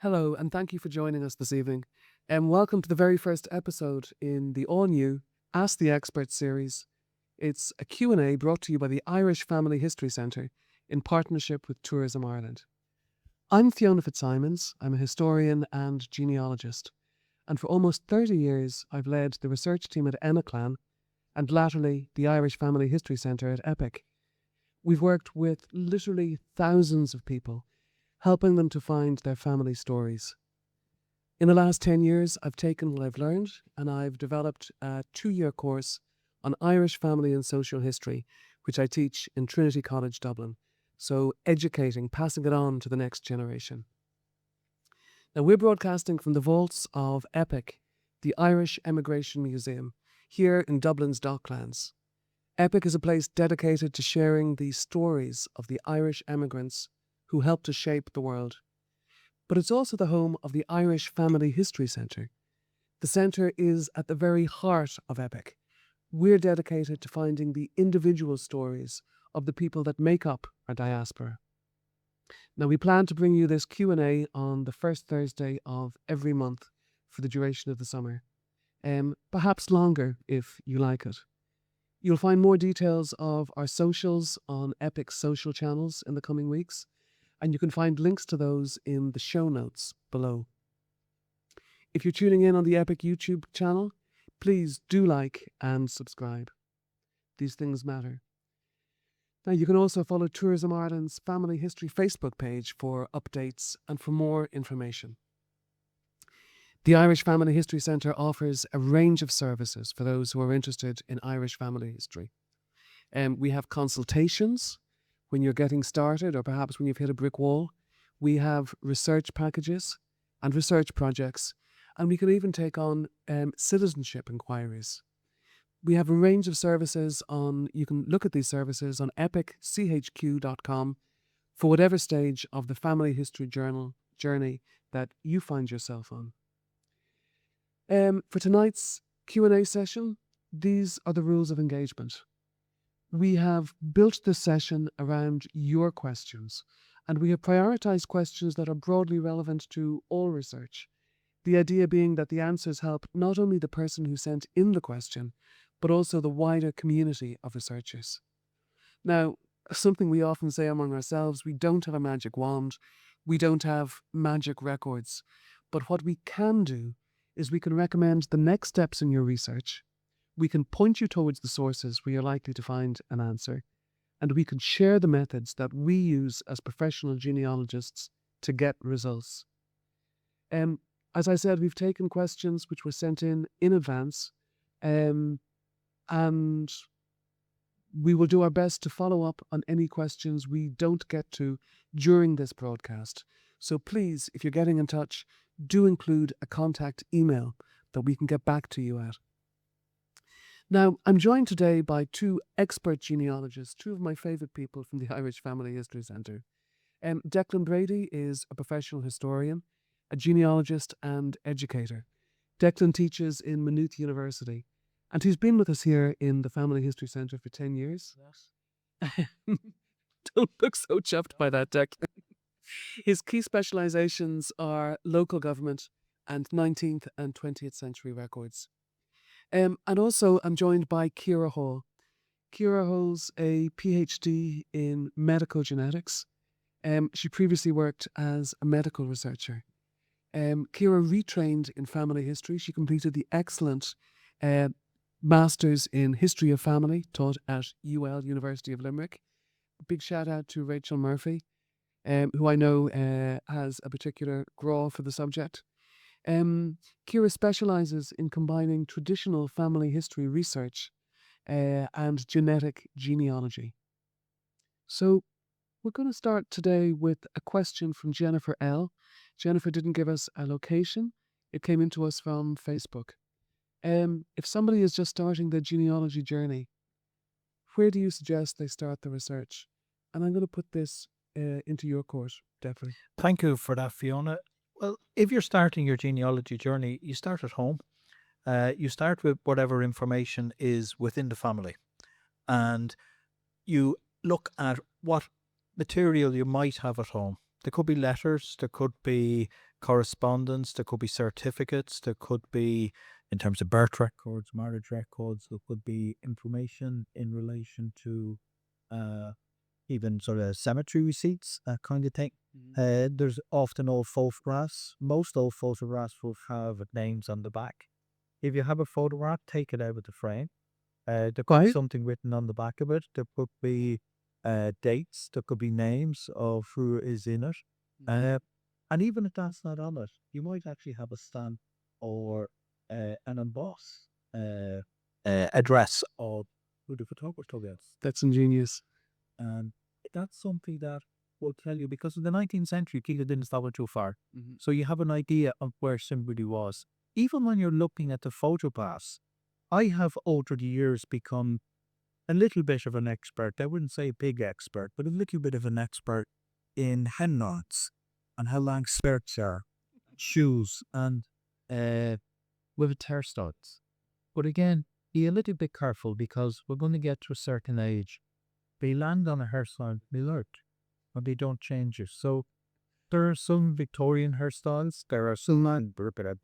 Hello, and thank you for joining us this evening. And welcome to the very first episode in the all-new Ask the Expert series. It's a Q&A brought to you by the Irish Family History Centre in partnership with Tourism Ireland. I'm Fiona Fitzsimons. I'm a historian and genealogist. And for almost 30 years, I've led the research team at Enaclan and latterly the Irish Family History Centre at EPIC. We've worked with literally thousands of people, helping them to find their family stories. In the last 10 years, I've taken what I've learned and I've developed a 2-year course on Irish family and social history, which I teach in Trinity College, Dublin. So educating, passing it on to the next generation. Now, we're broadcasting from the vaults of EPIC, the Irish Emigration Museum, here in Dublin's Docklands. EPIC is a place dedicated to sharing the stories of the Irish emigrants who helped to shape the world. But it's also the home of the Irish Family History Centre. The centre is at the very heart of EPIC. We're dedicated to finding the individual stories of the people that make up our diaspora. Now, we plan to bring you this Q&A on the first Thursday of every month for the duration of the summer. Perhaps longer if you like it. You'll find more details of our socials on EPIC's social channels in the coming weeks, and you can find links to those in the show notes below. If you're tuning in on the EPIC YouTube channel, please do like and subscribe. These things matter. Now, you can also follow Tourism Ireland's Family History Facebook page for updates and for more information. The Irish Family History Centre offers a range of services for those who are interested in Irish family history. We have consultations when you're getting started or perhaps when you've hit a brick wall. We have research packages and research projects, and we can even take on citizenship inquiries. We have a range of services you can look at these services on epicchq.com for whatever stage of the family history journey that you find yourself on. For tonight's Q&A session, these are the rules of engagement. We have built this session around your questions, and we have prioritized questions that are broadly relevant to all research. The idea being that the answers help not only the person who sent in the question, but also the wider community of researchers. Now, something we often say among ourselves, we don't have a magic wand, we don't have magic records, but what we can do is we can recommend the next steps in your research. We can point you towards the sources where you're likely to find an answer, and we can share the methods that we use as professional genealogists to get results. As I said, we've taken questions which were sent in advance, and we will do our best to follow up on any questions we don't get to during this broadcast. So please, if you're getting in touch, do include a contact email that we can get back to you at. Now, I'm joined today by two expert genealogists, two of my favourite people from the Irish Family History Centre. Declan Brady is a professional historian, a genealogist and educator. Declan teaches in Maynooth University, and he's been with us here in the Family History Centre for 10 years. Yes. Don't look so chuffed by that, Declan. His key specialisations are local government and 19th and 20th century records. And also I'm joined by Ciara Hall. Ciara holds a PhD in medical genetics. She previously worked as a medical researcher. Ciara retrained in family history. She completed the excellent Masters in History of Family taught at UL, University of Limerick. Big shout out to Rachel Murphy, who I know has a particular graw for the subject. Ciara specialises in combining traditional family history research and genetic genealogy. So we're going to start today with a question from Jennifer L. Jennifer didn't give us a location. It came into us from Facebook. If somebody is just starting their genealogy journey, where do you suggest they start the research? And I'm going to put this into your court, definitely. Thank you for that, Fiona. Well, if you're starting your genealogy journey, you start at home. You start with whatever information is within the family, and you look at what material you might have at home. There could be letters, there could be correspondence, there could be certificates, there could be, in terms of birth records, marriage records, there could be information in relation to uh, even sort of cemetery receipts, that kind of thing. There's often old photographs. Most old photographs will have names on the back. If you have a photograph, take it out of the frame. There could be Right. something written on the back of it. There could be dates. There could be names of who is in it. And even if that's not on it, you might actually have a stamp or an embossed address of who the photographer took it. That's ingenious. And that's something that will tell you, because in the 19th century, people didn't travel too far. So you have an idea of where somebody was. Even when you're looking at the photographs, I have over the years become a little bit of an expert. I wouldn't say a big expert, but a little bit of an expert in hen knots and how long skirts are, shoes, and with hair studs. But again, be a little bit careful, because we're going to get to a certain age. They land on a hairstyle, they learn, and they don't change it. So there are some Victorian hairstyles. There are some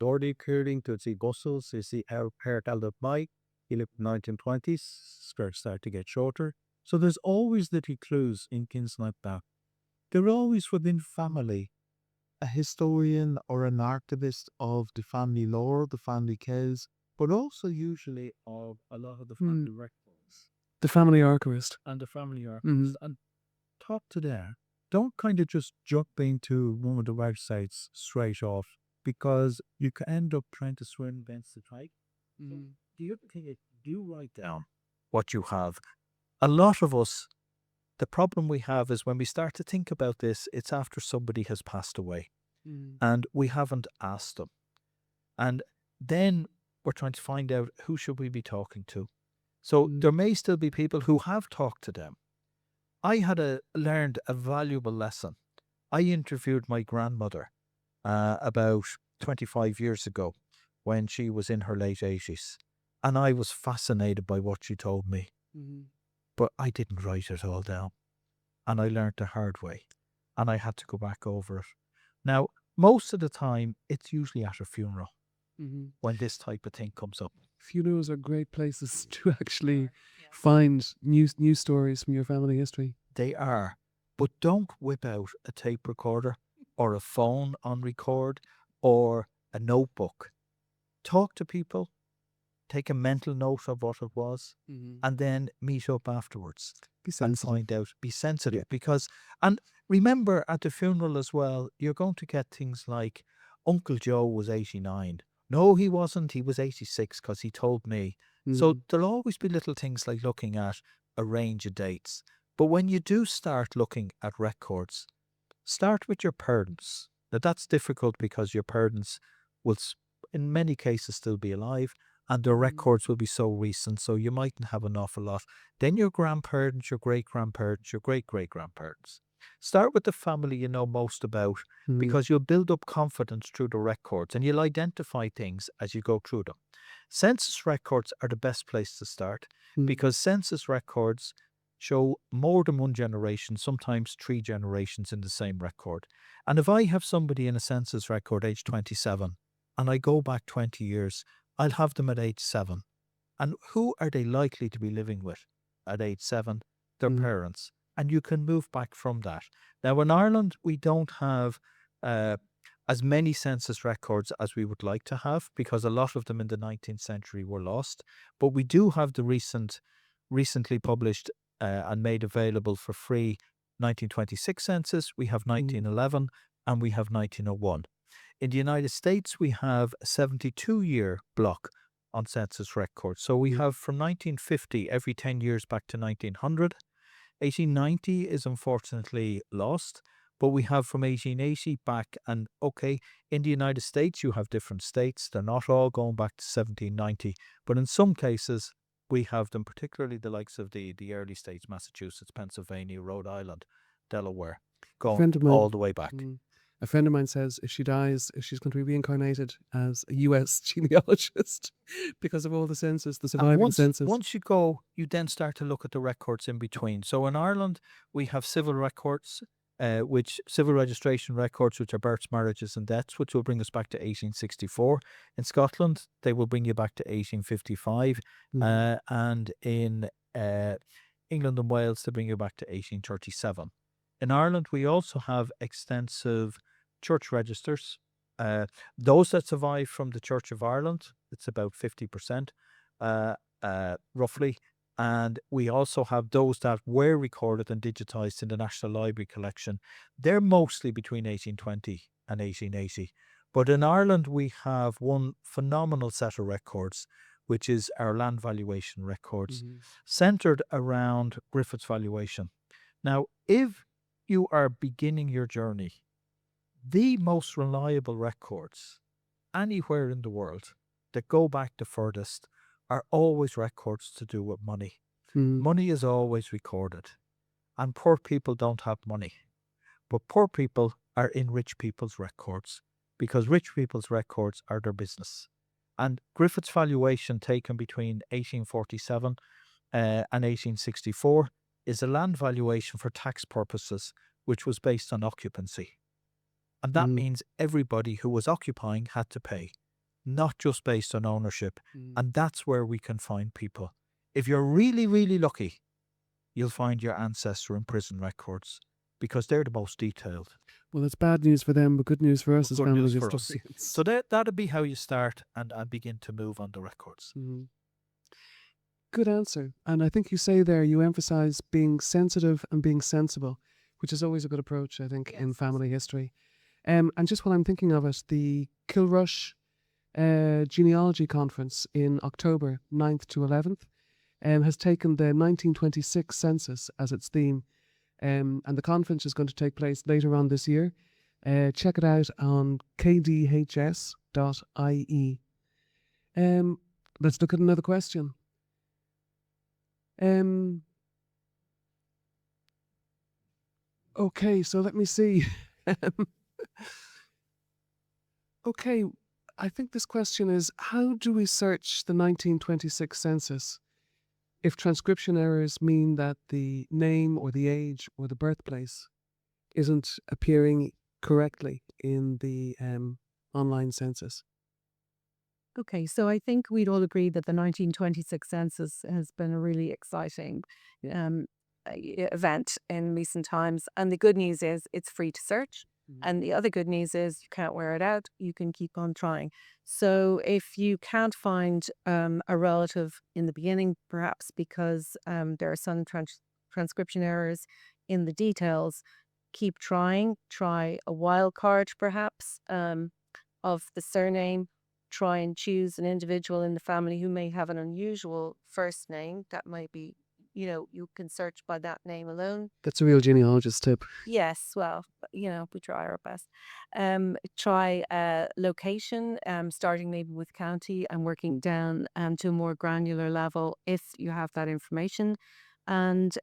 Doherty curling to see bustles. You see how hair held up by. You look 1920s, skirts start to get shorter. So there's always little clues in things like that. They're always within family. A historian or an archivist of the family lore, the family cows, but also usually of a lot of the family records. The family archivist. And the family archivist. And talk to them. Don't kind of just jump into one of the websites straight off, because you can end up trying to swim against the tide. The other thing is, do write down what you have. A lot of us, the problem we have is when we start to think about this, it's after somebody has passed away and we haven't asked them. And then we're trying to find out, who should we be talking to? So there may still be people who have talked to them. I had learned a valuable lesson. I interviewed my grandmother about 25 years ago when she was in her late 80s. And I was fascinated by what she told me. But I didn't write it all down. And I learned the hard way. And I had to go back over it. Now, most of the time, it's usually at a funeral when this type of thing comes up. Funerals are great places to actually find new stories from your family history. They are. But don't whip out a tape recorder or a phone on record or a notebook. Talk to people. Take a mental note of what it was, and then meet up afterwards. Be sensitive. And find out. Be sensitive, because, and remember at the funeral as well, you're going to get things like, Uncle Joe was 89. No, he wasn't. He was 86 because he told me. So there'll always be little things like looking at a range of dates. But when you do start looking at records, start with your parents. Now that's difficult because your parents will, in many cases, still be alive, and their records will be so recent, so you mightn't have an awful lot. Then your grandparents, your great-grandparents, your great-great-grandparents. Start with the family you know most about, because you'll build up confidence through the records, and you'll identify things as you go through them. Census records are the best place to start, because census records show more than one generation, sometimes 3 generations in the same record. And if I have somebody in a census record age 27, and I go back 20 years, I'll have them at age 7. And who are they likely to be living with at age 7? Their parents. And you can move back from that. Now, in Ireland, we don't have as many census records as we would like to have, because a lot of them in the 19th century were lost. But we do have the recently published and made available for free 1926 census. We have 1911 and we have 1901. In the United States, we have a 72-year block on census records. So we have from 1950 every 10 years back to 1900. 1890 is unfortunately lost, but we have from 1880 back. And okay, in the United States, you have different states. They're not all going back to 1790, but in some cases, we have them, particularly the likes of the early states, Massachusetts, Pennsylvania, Rhode Island, Delaware, going all the way back. A friend of mine says if she dies, she's going to be reincarnated as a US genealogist because of all the census, the surviving census. Once you go, you then start to look at the records in between. So in Ireland, we have civil records. which civil registration records, which are births, marriages, and deaths, which will bring us back to 1864. In Scotland, they will bring you back to 1855, and in England and Wales, they bring you back to 1837. In Ireland, we also have extensive church registers. Those that survive from the Church of Ireland, it's about 50%, roughly. And we also have those that were recorded and digitized in the National Library collection. They're mostly between 1820 and 1880. But in Ireland, we have one phenomenal set of records, which is our land valuation records, centered around Griffith's valuation. Now, if you are beginning your journey, the most reliable records anywhere in the world that go back the furthest are always records to do with money. Money is always recorded, and poor people don't have money. But poor people are in rich people's records, because rich people's records are their business. And Griffith's valuation, taken between 1847 and 1864, is a land valuation for tax purposes, which was based on occupancy. And that means everybody who was occupying had to pay, not just based on ownership. And that's where we can find people. If you're really, really lucky, you'll find your ancestor in prison records, because they're the most detailed. Well, it's bad news for them, but good news for us as Good family news for us. historians. So that'd be how you start and begin to move on the records. Good answer. And I think you say there, you emphasize being sensitive and being sensible, which is always a good approach, I think, in family history. And just while I'm thinking of it, the Kilrush Genealogy Conference in October 9th to 11th has taken the 1926 census as its theme. And the conference is going to take place later on this year. Check it out on kdhs.ie. Let's look at another question. Okay, so let me see. Okay, I think this question is, how do we search the 1926 census if transcription errors mean that the name or the age or the birthplace isn't appearing correctly in the online census? Okay, so I think we'd all agree that the 1926 census has been a really exciting event in recent times. And the good news is it's free to search. And the other good news is you can't wear it out. You can keep on trying. So if you can't find a relative in the beginning, perhaps because there are some transcription errors in the details, keep trying. Try a wild card, perhaps, of the surname. Try and choose an individual in the family who may have an unusual first name. That might be, you can search by that name alone. That's a real genealogist tip. Yes, well, we try our best. Try location, starting maybe with county and working down to a more granular level if you have that information. And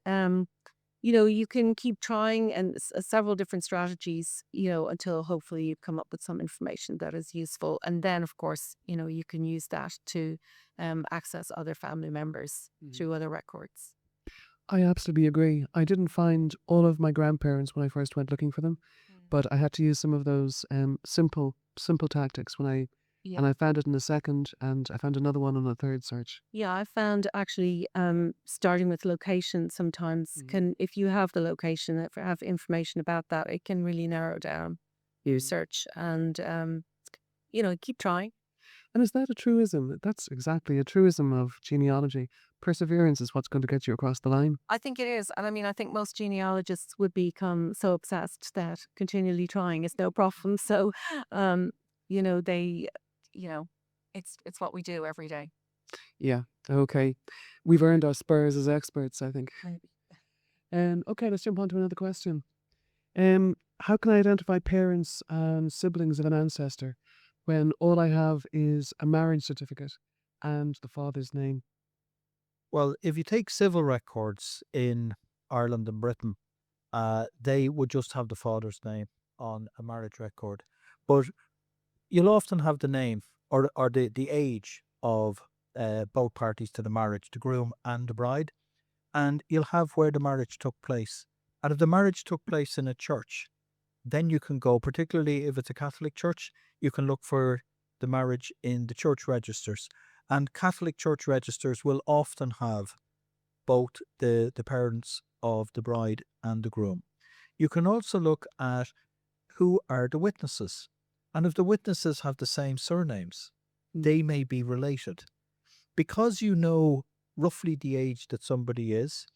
you can keep trying and several different strategies, until hopefully you come up with some information that is useful. And then, of course, you can use that to access other family members through other records. I absolutely agree. I didn't find all of my grandparents when I first went looking for them, but I had to use some of those simple tactics and I found it in a second, and I found another one on a third search. Yeah, I found actually starting with location sometimes if you have the location, if you have information about that, it can really narrow down your search and, keep trying. And is that a truism? That's exactly a truism of genealogy. Perseverance is what's going to get you across the line. I think it is. And I mean, I think most genealogists would become so obsessed that continually trying is no problem. So, they, it's what we do every day. Yeah, okay. We've earned our spurs as experts, I think. Maybe. Okay, let's jump on to another question. How can I identify parents and siblings of an ancestor when all I have is a marriage certificate and the father's name? Well, if you take civil records in Ireland and Britain, they would just have the father's name on a marriage record. But you'll often have the name or the age of both parties to the marriage, the groom and the bride. And you'll have where the marriage took place. And if the marriage took place in a church, then you can go, particularly if it's a Catholic church, you can look for the marriage in the church registers. And Catholic church registers will often have both the parents of the bride and the groom. You can also look at who are the witnesses. And if the witnesses have the same surnames, they may be related. Because you know roughly the age that somebody is.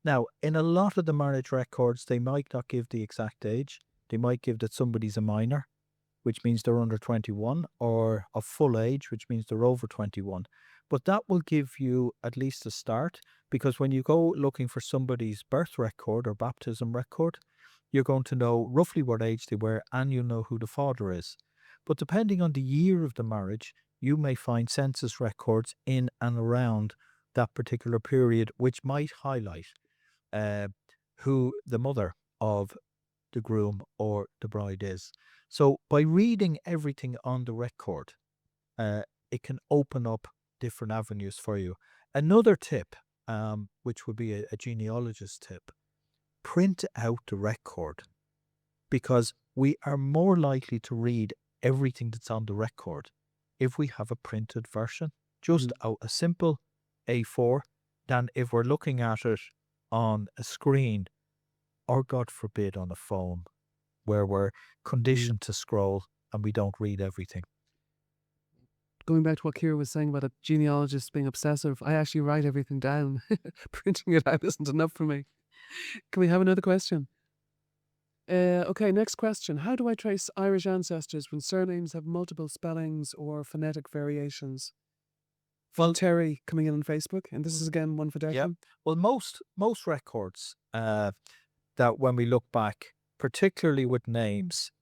Now, in a lot of the marriage records, they might not give the exact age. They might give that somebody's a minor, which means they're under 21, or of full age, which means they're over 21. But that will give you at least a start, because when you go looking for somebody's birth record or baptism record, you're going to know roughly what age they were, and you'll know who the father is. But depending on the year of the marriage, you may find census records in and around that particular period, which might highlight who the mother of the groom or the bride is. So by reading everything on the record, it can open up different avenues for you. Another tip, which would be a genealogist tip, print out the record, because we are more likely to read everything that's on the record if we have a printed version, just a simple A4, than if we're looking at it on a screen, or God forbid on a phone, where we're conditioned to scroll and we don't read everything. Going back to what Kira was saying about a genealogist being obsessive, I actually write everything down. Printing it out isn't enough for me. Can we have another question? Okay, next question. How do I trace Irish ancestors when surnames have multiple spellings or phonetic variations? Well, Terry coming in on Facebook, and this is again one for Declan. Yeah. Well, most records that when we look back, particularly with names,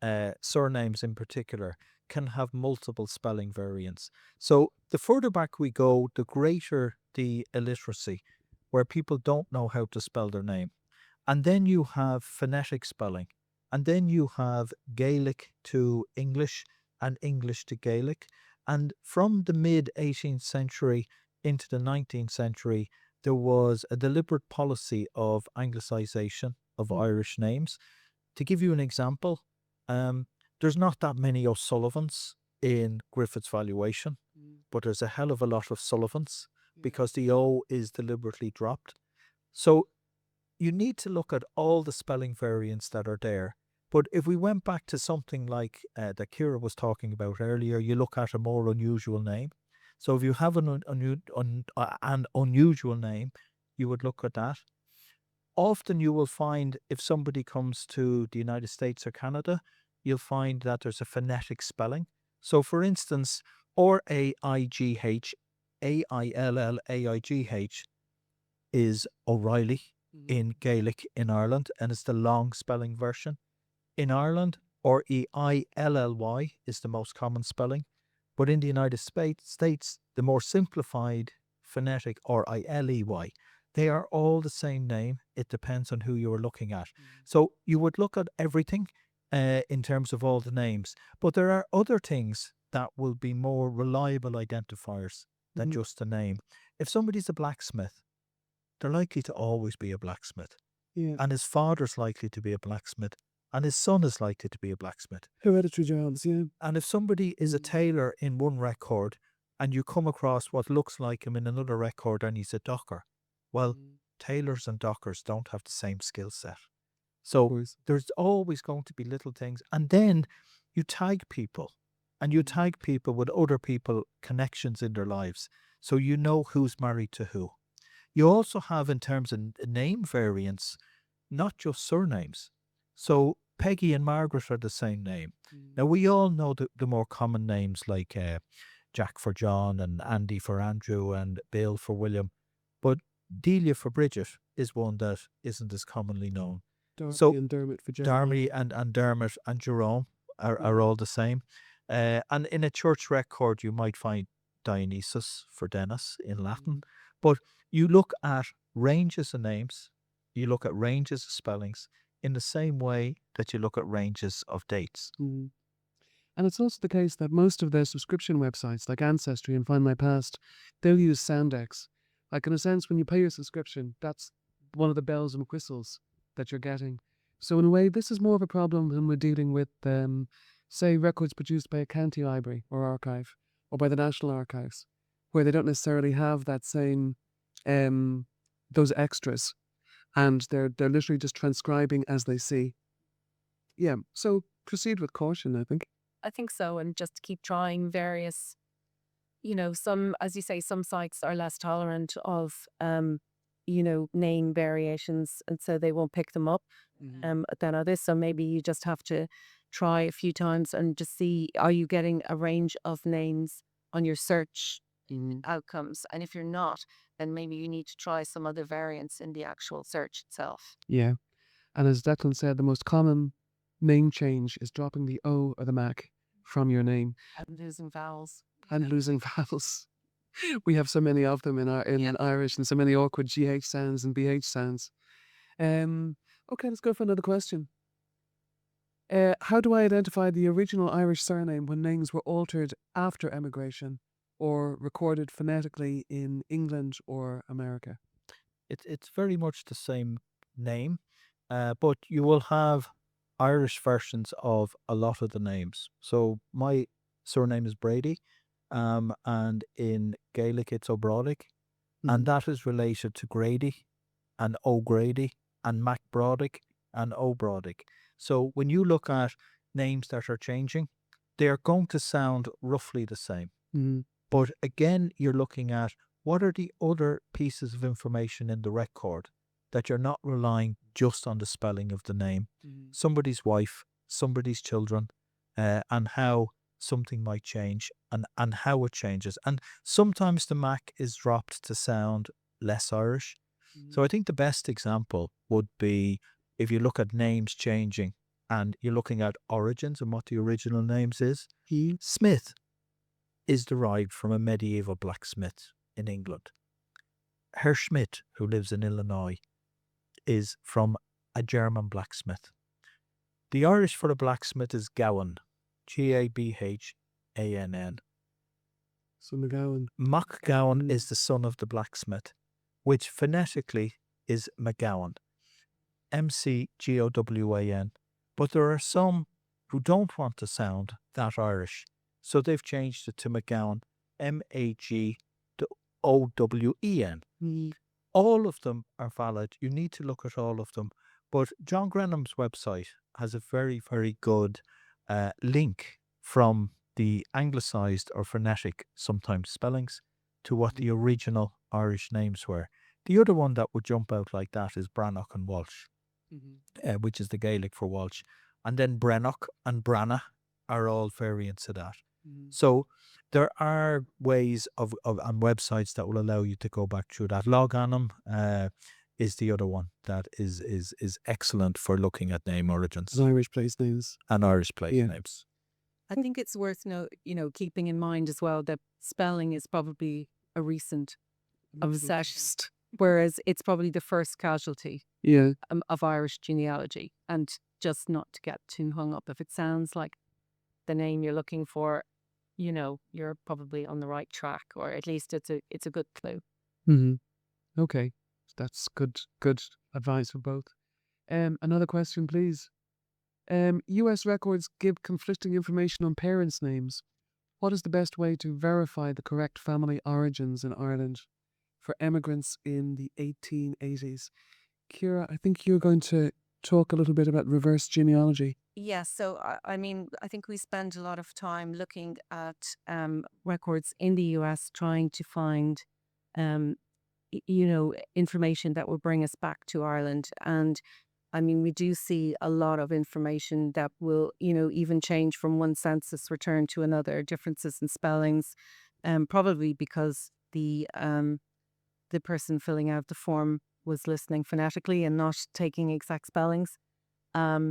surnames in particular, can have multiple spelling variants. So the further back we go, the greater the illiteracy, where people don't know how to spell their name. And then you have phonetic spelling. And then you have Gaelic to English and English to Gaelic. And from the mid-18th century into the 19th century, there was a deliberate policy of Anglicisation of Irish names. To give you an example, there's not that many O'Sullivans in Griffith's valuation, but there's a hell of a lot of Sullivans because the O is deliberately dropped. So you need to look at all the spelling variants that are there. But if we went back to something like that Kira was talking about earlier, you look at a more unusual name. So if you have an unusual name, you would look at that. Often you will find if somebody comes to the United States or Canada, you'll find that there's a phonetic spelling. So for instance, R-A-I-G-H, A-I-L-L-A-I-G-H is O'Reilly in Gaelic in Ireland, and it's the long spelling version. In Ireland, R-E-I-L-L-Y is the most common spelling, but in the United States, the more simplified phonetic R-I-L-E-Y, they are all the same name. It depends on who you are looking at. So you would look at everything in terms of all the names, but there are other things that will be more reliable identifiers than just a name. If somebody's a blacksmith, they're likely to always be a blacksmith. Yeah. And his father's likely to be a blacksmith. And his son is likely to be a blacksmith. Hereditary jobs, yeah. And if somebody is a tailor in one record and you come across what looks like him in another record and he's a docker, well, tailors and dockers don't have the same skill set. So there's always going to be little things. And then you tag people. And you tag people with other people, connections in their lives. So you know who's married to who. You also have, in terms of name variants, not just surnames. So Peggy and Margaret are the same name. Now, we all know the more common names like Jack for John and Andy for Andrew and Bill for William. But Delia for Bridget is one that isn't as commonly known. Darby and Dermot for Jerome. Darby and Dermot and Jerome are all the same. And in a church record, you might find Dionysus for Dennis in Latin. But you look at ranges of names, you look at ranges of spellings in the same way that you look at ranges of dates. And it's also the case that most of their subscription websites, like Ancestry and Find My Past, they'll use Soundex. Like, in a sense, when you pay your subscription, that's one of the bells and whistles that you're getting. So in a way, this is more of a problem when we're dealing with, say, records produced by a county library or archive or by the National Archives, where they don't necessarily have that same, those extras, and they're literally just transcribing as they see. Yeah, so proceed with caution, I think. I think so, and just keep trying various, some, as you say, some sites are less tolerant of, name variations, and so they won't pick them up than others. So maybe you just have to try a few times and just see, are you getting a range of names on your search outcomes? And if you're not, then maybe you need to try some other variants in the actual search itself. Yeah, and as Declan said, the most common name change is dropping the O or the Mac from your name And losing vowels. and losing vowels. We have so many of them in Irish, and so many awkward GH sounds and BH sounds. Okay, let's go for another question. How do I identify the original Irish surname when names were altered after emigration or recorded phonetically in England or America? It's very much the same name, but you will have Irish versions of a lot of the names. So my surname is Brady, and in Gaelic it's O'Brodick, and that is related to Grady and O'Grady and MacBrodick and O'Brodick. So when you look at names that are changing, they're going to sound roughly the same. But again, you're looking at what are the other pieces of information in the record that you're not relying just on the spelling of the name. Somebody's wife, somebody's children, and how something might change and how it changes. And sometimes the Mac is dropped to sound less Irish. So I think the best example would be if you look at names changing and you're looking at origins and what the original names is. Smith is derived from a medieval blacksmith in England. Herr Schmidt, who lives in Illinois, is from a German blacksmith. The Irish for a blacksmith is Gowan, Gabhann. So McGowan. MacGowan is the son of the blacksmith, which phonetically is McGowan, McGowan. But there are some who don't want to sound that Irish, so they've changed it to McGowan, MAGOWEN. All of them are valid. You need to look at all of them. But John Grenham's website has a very, very good link from the anglicised or phonetic, sometimes spellings, to what the original Irish names were. The other one that would jump out like that is Brannock and Walsh, which is the Gaelic for Walsh. And then Brennock and Branna are all variants of that. So there are ways of and websites that will allow you to go back through that. Loganum is the other one that is excellent for looking at name origins As Irish place names. and Irish place names. I think it's worth keeping in mind as well that spelling is probably a recent obsessed, whereas it's probably the first casualty of Irish genealogy. And just not to get too hung up. If it sounds like the name you're looking for, you're probably on the right track, or at least it's a good clue. Okay, that's good advice for both. Another question, please. U.S. records give conflicting information on parents' names. What is the best way to verify the correct family origins in Ireland for emigrants in the 1880s? Ciara, I think you're going to talk a little bit about reverse genealogy. Yes, so I think we spend a lot of time looking at records in the US trying to find, information that will bring us back to Ireland. And we do see a lot of information that will, even change from one census return to another, differences in spellings, probably because the person filling out the form was listening phonetically and not taking exact spellings.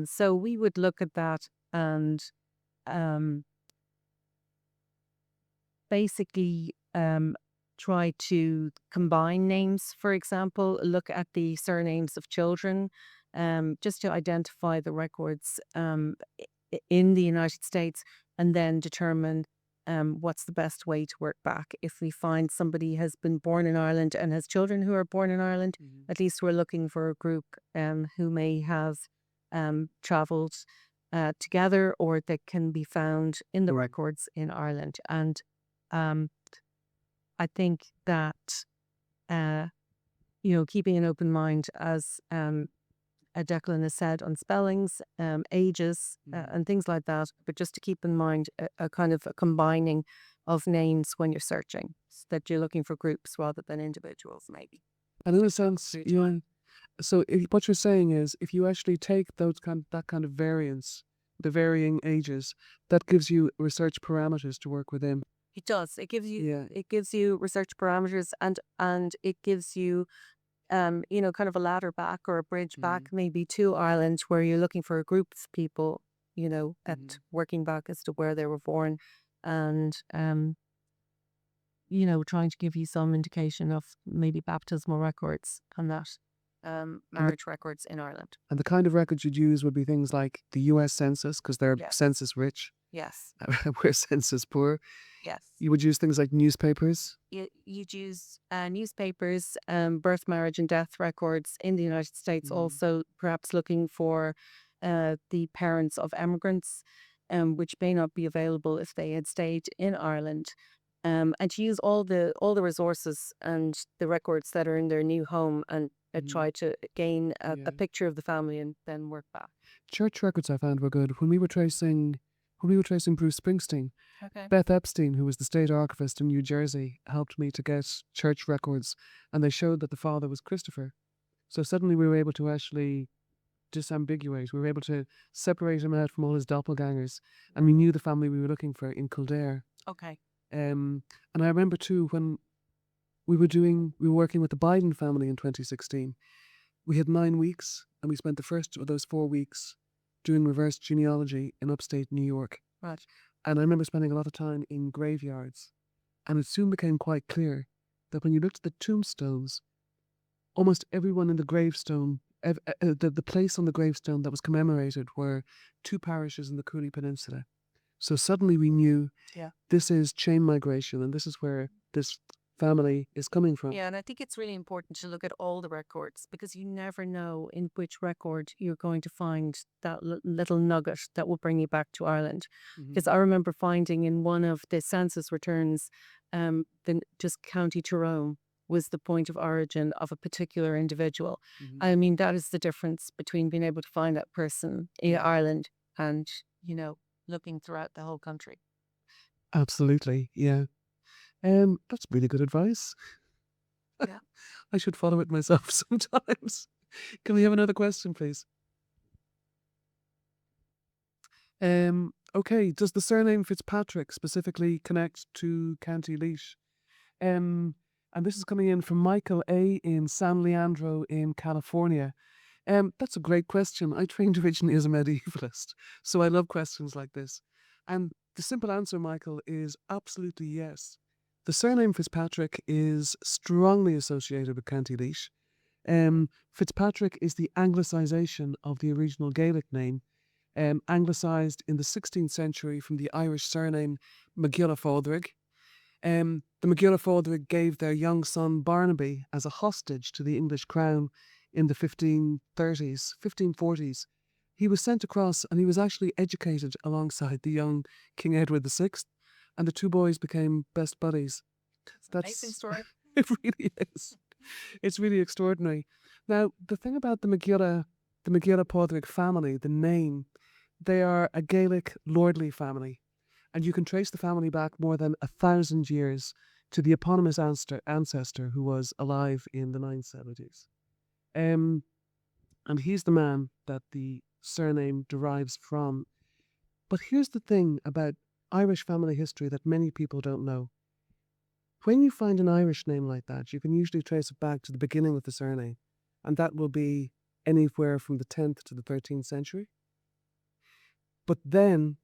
So we would look at that and basically try to combine names, for example, look at the surnames of children, just to identify the records in the United States, and then determine what's the best way to work back. If we find somebody has been born in Ireland and has children who are born in Ireland, at least we're looking for a group who may have travelled together, or that can be found in the records in Ireland. And I think that keeping an open mind, as Declan has said, on spellings, ages, and things like that, but just to keep in mind a kind of a combining of names when you're searching, so that you're looking for groups rather than individuals, maybe. And in a sense, what you're saying is, if you actually take that kind of variance, the varying ages, that gives you research parameters to work within. It does. It gives you Yeah. it gives you research parameters, and it gives you kind of a ladder back or a bridge back maybe to Ireland, where you're looking for a group of people, at working back as to where they were born, and trying to give you some indication of maybe baptismal records and that marriage records in Ireland. And the kind of records you'd use would be things like the US Census, because they're Yes. census rich. Yes. We're census poor. Yes. You would use things like newspapers. You'd use newspapers, birth, marriage, and death records in the United States. Also, perhaps looking for the parents of immigrants, which may not be available if they had stayed in Ireland. And to use all the resources and the records that are in their new home, and try to gain a picture of the family, and then work back. Church records I found were good. When we were tracing Bruce Springsteen, Okay. Beth Epstein, who was the state archivist in New Jersey, helped me to get church records, and they showed that the father was Christopher. So suddenly we were able to actually disambiguate. We were able to separate him out from all his doppelgangers, and we knew the family we were looking for in Kildare. Okay. And I remember too, when we were working with the Biden family in 2016. We had 9 weeks, and we spent the first of those 4 weeks doing reverse genealogy in upstate New York. Right. And I remember spending a lot of time in graveyards, and it soon became quite clear that when you looked at the tombstones, almost everyone in the gravestone, the place on the gravestone that was commemorated, were 2 parishes in the Cooley Peninsula. So suddenly we knew this is chain migration, and this is where this family is coming from. Yeah, and I think it's really important to look at all the records, because you never know in which record you're going to find that little nugget that will bring you back to Ireland. Because I remember finding in one of the census returns, just County Tyrone was the point of origin of a particular individual. I mean, that is the difference between being able to find that person in Ireland and, looking throughout the whole country. Absolutely, yeah. That's really good advice. Yeah. I should follow it myself sometimes. Can we have another question, please? Okay, does the surname Fitzpatrick specifically connect to County Laois? And this is coming in from Michael A. in San Leandro in California. That's a great question. I trained originally as a medievalist, so I love questions like this. And the simple answer, Michael, is absolutely yes. The surname Fitzpatrick is strongly associated with County Laois. Fitzpatrick is the anglicisation of the original Gaelic name, anglicised in the 16th century from the Irish surname MacGilla Fódrig. The MacGilla Fódrig gave their young son Barnaby as a hostage to the English crown in the 1540s. He was sent across, and he was actually educated alongside the young King Edward VI, and the 2 boys became best buddies. That's amazing story. It really is. It's really extraordinary. Now, the thing about the MacGilla Pádraig family, the name, they are a Gaelic lordly family, and you can trace the family back more than 1,000 years to the eponymous ancestor who was alive in the 970s. And he's the man that the surname derives from. But here's the thing about Irish family history that many people don't know. When you find an Irish name like that, you can usually trace it back to the beginning of the surname, and that will be anywhere from the 10th to the 13th century. But then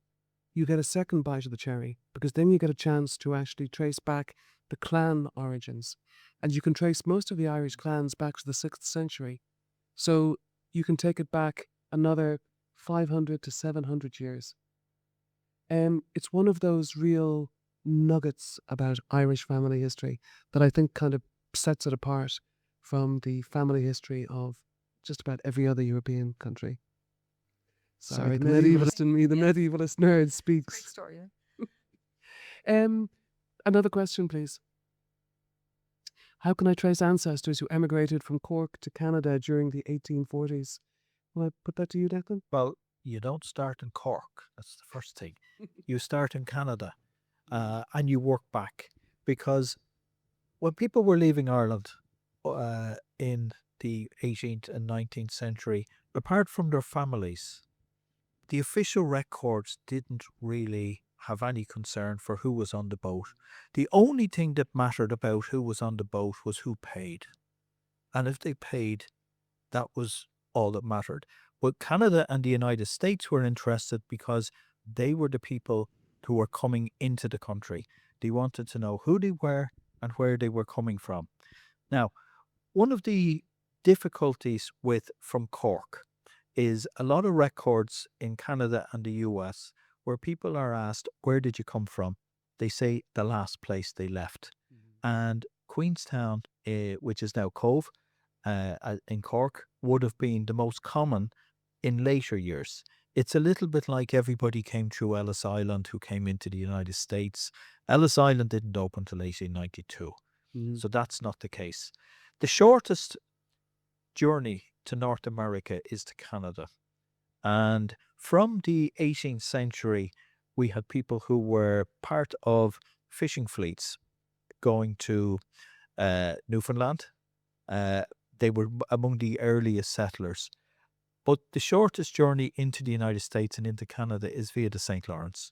you get a second bite of the cherry, because then you get a chance to actually trace back the clan origins, and you can trace most of the Irish clans back to the 6th century. So you can take it back another 500 to 700 years. It's one of those real nuggets about Irish family history that I think kind of sets it apart from the family history of just about every other European country. Sorry, the medievalist in me, the medievalist nerd Great speaks. story. Another question, please. How can I trace ancestors who emigrated from Cork to Canada during the 1840s? Will I put that to you, Declan? Well, you don't start in Cork. That's the first thing. You start in Canada and you work back, because when people were leaving Ireland in the 18th and 19th century, apart from their families, the official records didn't really have any concern for who was on the boat. The only thing that mattered about who was on the boat was who paid. And if they paid, that was all that mattered. But Canada and the United States were interested because they were the people who were coming into the country. They wanted to know who they were and where they were coming from. Now, one of the difficulties from Cork is a lot of records in Canada and the US where people are asked, where did you come from? They say the last place they left. And Queenstown, which is now Cove, in Cork, would have been the most common in later years. It's a little bit like everybody came through Ellis Island who came into the United States. Ellis Island didn't open till 1892, so that's not the case. The shortest journey to North America is to Canada. And from the 18th century, we had people who were part of fishing fleets going to Newfoundland. They were among the earliest settlers. But the shortest journey into the United States and into Canada is via the St. Lawrence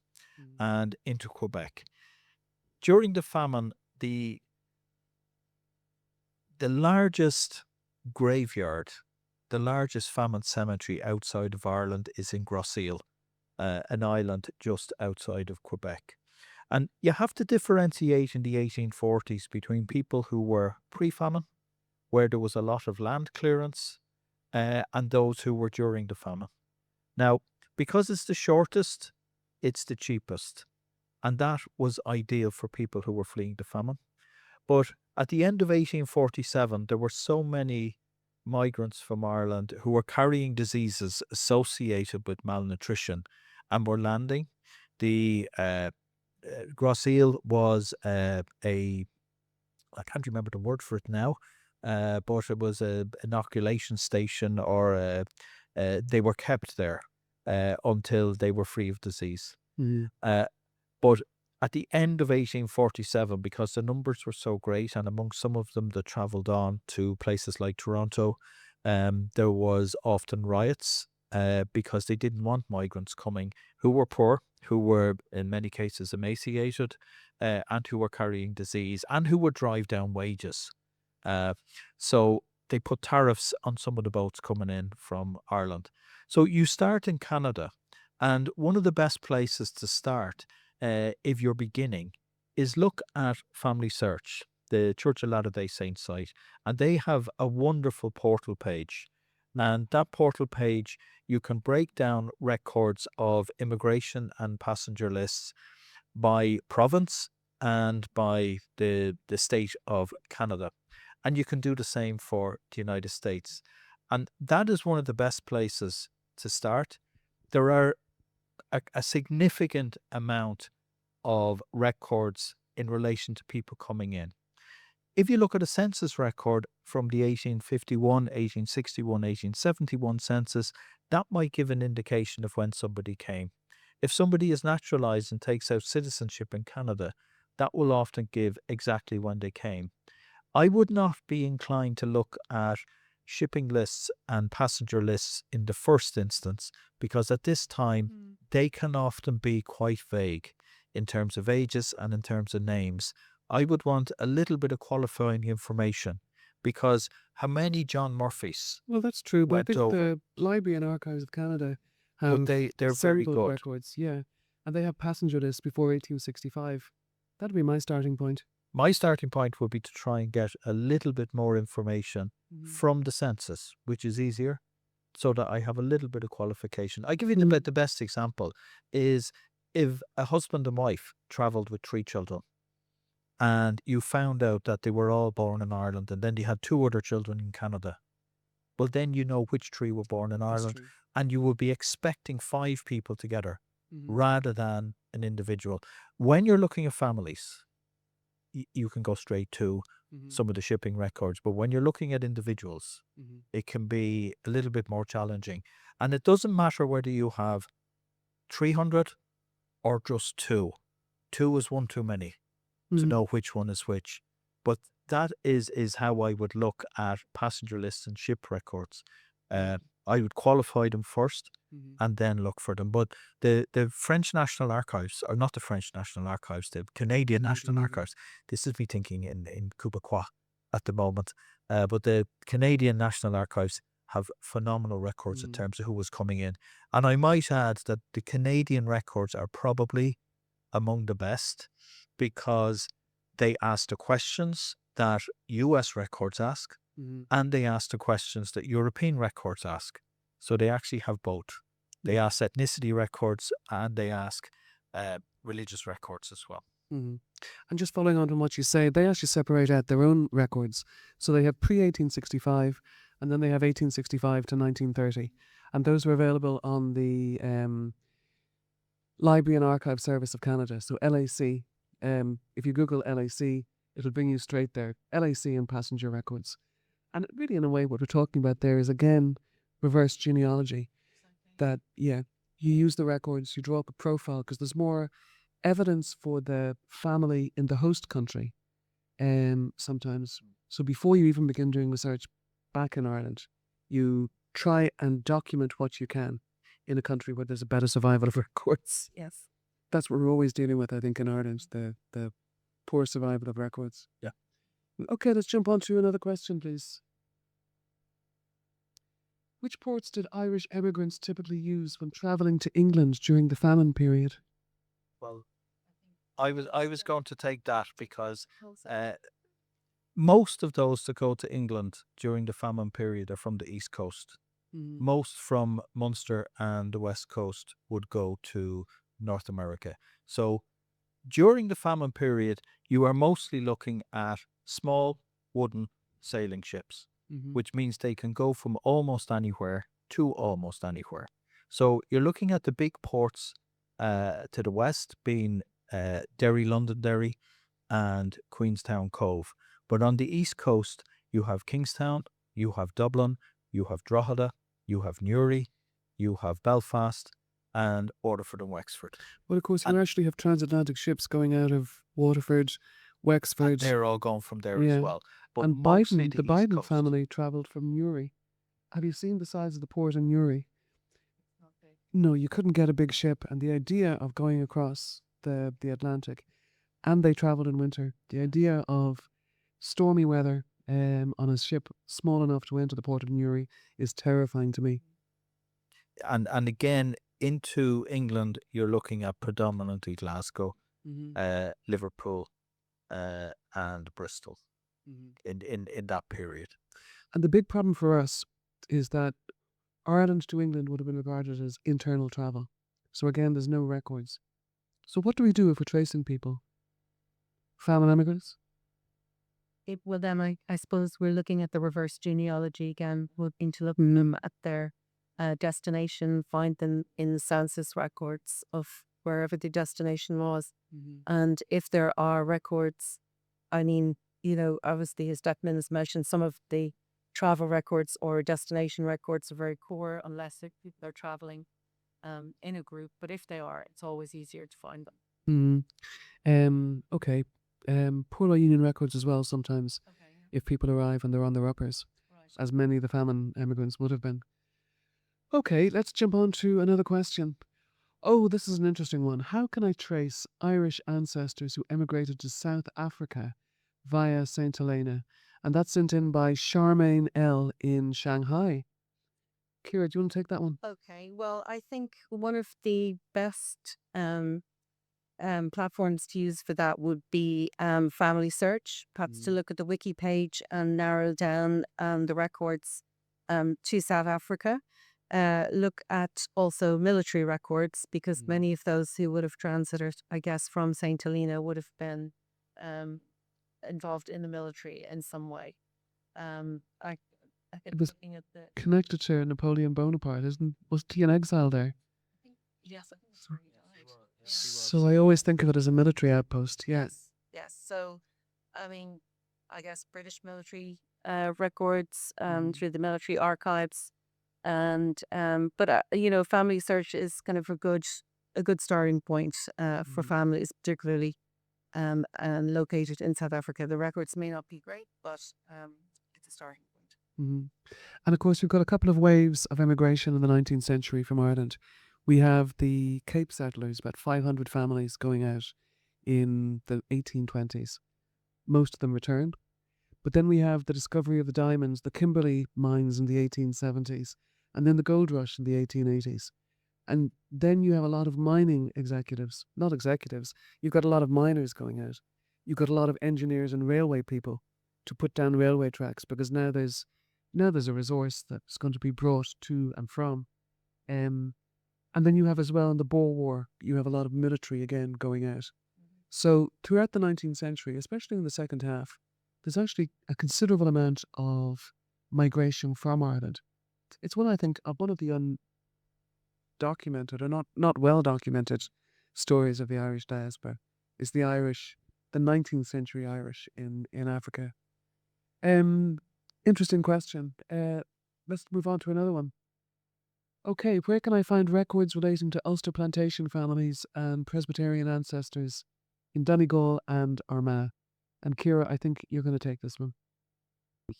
and into Quebec. During the famine, the largest graveyard, the largest famine cemetery outside of Ireland is in Groseal, an island just outside of Quebec. And you have to differentiate in the 1840s between people who were pre-famine, where there was a lot of land clearance, and those who were during the famine. Now, because it's the shortest, it's the cheapest. And that was ideal for people who were fleeing the famine. But at the end of 1847, there were so many migrants from Ireland who were carrying diseases associated with malnutrition and were landing. The Groseal was I can't remember the word for it now, but it was an inoculation station, or they were kept there until they were free of disease. But at the end of 1847, because the numbers were so great, and among some of them that travelled on to places like Toronto, there was often riots because they didn't want migrants coming who were poor, who were in many cases emaciated, and who were carrying disease, and who would drive down wages. So they put tariffs on some of the boats coming in from Ireland. So you start in Canada, and one of the best places to start if you're beginning is look at Family Search, the Church of Latter-day Saints site, and they have a wonderful portal page. And that portal page, you can break down records of immigration and passenger lists by province and by the state of Canada. And you can do the same for the United States. And that is one of the best places to start. There are a significant amount of records in relation to people coming in. If you look at a census record from the 1851, 1861, 1871 census, that might give an indication of when somebody came. If somebody is naturalized and takes out citizenship in Canada, that will often give exactly when they came. I would not be inclined to look at shipping lists and passenger lists in the first instance, because at this time they can often be quite vague in terms of ages and in terms of names. I would want a little bit of qualifying information, because how many John Murphys? Well, that's true, but I went think over. the Library and Archives of Canada But have they're very several good. records, yeah, and they have passenger lists before 1865. That'd be my starting point. My starting point would be to try and get a little bit more information from the census, which is easier, so that I have a little bit of qualification. I give you the best example is if a husband and wife travelled with 3 children and you found out that they were all born in Ireland and then they had 2 other children in Canada, well, then you know which 3 were born in That's Ireland, true. and you would be expecting 5 people together Mhm. rather than an individual. When you're looking at families, you can go straight to Mhm. some of the shipping records, but when you're looking at individuals, Mhm. it can be a little bit more challenging. And it doesn't matter whether you have 300 or just 2. 2 is one too many to Mhm. know which one is which. But that is how I would look at passenger lists and ship records. I would qualify them first Mhm. and then look for them. But the French National Archives, or not the French National Archives, the Canadian National Canadian, Archives, this is me thinking in Quebecois at the moment, but the Canadian National Archives have phenomenal records in Mm. terms of who was coming in. And I might add that the Canadian records are probably among the best because they ask the questions that US records ask Mhm. and they ask the questions that European records ask. So they actually have both. They ask ethnicity records and they ask religious records as well. Mhm. And just following on from what you say, they actually separate out their own records. So they have pre-1865, and then they have 1865 to 1930. And those were available on the Library and Archive Service of Canada. So LAC, if you Google LAC, it'll bring you straight there. LAC and passenger records. And really, in a way, what we're talking about there is, again, reverse genealogy. That, yeah, you use the records, you draw up a profile, because there's more evidence for the family in the host country sometimes. So before you even begin doing research back in Ireland, you try and document what you can in a country where there's a better survival of records. Yes. That's what we're always dealing with, I think, in Ireland, the poor survival of records. Yeah. Okay, let's jump on to another question, please. Which ports did Irish emigrants typically use when travelling to England during the famine period? Well, I was going to take that because most of those that go to England during the famine period are from the East Coast. Mm. Most from Munster and the West Coast would go to North America. So during the famine period, you are mostly looking at small wooden sailing ships, Mhm. which means they can go from almost anywhere to almost anywhere. So you're looking at the big ports to the west, being Derry, Londonderry, and Queenstown Cove. But on the east coast, you have Kingstown, you have Dublin, you have Drogheda, you have Newry, you have Belfast, and Waterford and Wexford. Well, of course, you And- actually have transatlantic ships going out of Waterford, Wexford. And they're all going from there Yeah. as well. But And mostly the the East Biden Coast. family travelled from Newry. Have you seen the size of the port in Newry? No, you couldn't get a big ship. And the idea of going across the Atlantic, and they travelled in winter, the idea of stormy weather on a ship small enough to enter the port of Newry is terrifying to me. And again, into England, you're looking at predominantly Glasgow, Liverpool, and Bristol in that period. And the big problem for us is that Ireland to England would have been regarded as internal travel. So again, there's no records. So what do we do if we're tracing people? Famine emigrants? Well, then I suppose we're looking at the reverse genealogy again. We're into looking them at their destination, find them in the census records of wherever the destination was. And if there are records, I mean, obviously, as Declan has mentioned, some of the travel records or destination records are very poor unless they're traveling in a group. But if they are, it's always easier to find them. Okay. Poor union records as well sometimes if people arrive and they're on their uppers, as many of the famine emigrants would have been. Okay, let's jump on to another question. Oh, this is an interesting one. How can I trace Irish ancestors who emigrated to South Africa via St. Helena? And that's sent in by Charmaine L. in Shanghai. Kira, do you want to take that one? Okay, well, I think one of the best platforms to use for that would be Family Search, perhaps to look at the wiki page and narrow down the records to South Africa. look at also military records, because Mm. many of those who would have transited, I guess, from St. Helena would have been um, involved in the military in some way. I It was looking at the connected to Napoleon Bonaparte, wasn't he in exile there? yes, I think that's where he died. Yeah. So I always think of it as a military outpost. Yeah. Yes. So, I mean, I guess British military records through the military archives, and but family search is kind of a good starting point for Mhm. families, particularly and located in South Africa. The records may not be great, but it's a starting point. Mhm. And of course, we've got a couple of waves of immigration in the 19th century from Ireland. We have the Cape settlers, about 500 families going out in the 1820s. Most of them returned. But then we have the discovery of the diamonds, the Kimberley mines in the 1870s, and then the gold rush in the 1880s. And then you have a lot of mining executives, not executives, you've got a lot of miners going out. You've got a lot of engineers and railway people to put down railway tracks, because now there's a resource that's going to be brought to and from. Um, and then you have as well in the Boer War, you have a lot of military again going out. So throughout the 19th century, especially in the second half, there's actually a considerable amount of migration from Ireland. It's one, I think, of one of the undocumented or not well documented stories of the Irish diaspora is the 19th century Irish in Africa. Interesting question. Let's move on to another one. Okay, where can I find records relating to Ulster plantation families and Presbyterian ancestors in Donegal and Armagh? And Ciara, I think you're going to take this one.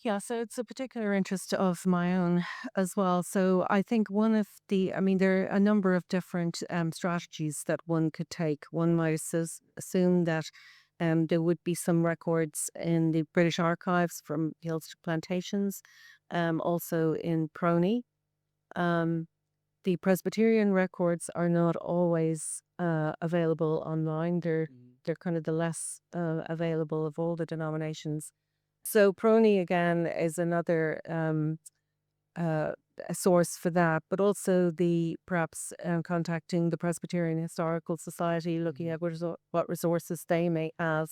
Yeah, so it's a particular interest of my own as well. So I think there are a number of different strategies that one could take. One might assume that there would be some records in the British archives from the Ulster plantations, also in Prony. Um, the Presbyterian records are not always available online. They're kind of the less available of all the denominations. So Prony again is another uh, a source for that, but also the perhaps contacting the Presbyterian Historical Society, looking at what resources they may have,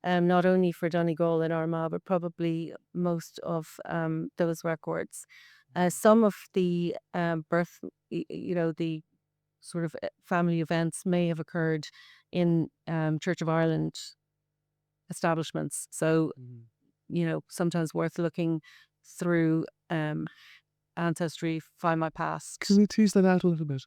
not only for Donegal and Armagh, but probably most of those records. Some of the the sort of family events may have occurred in Church of Ireland establishments. So sometimes worth looking through Ancestry, Find My Past. Can we tease that out a little bit?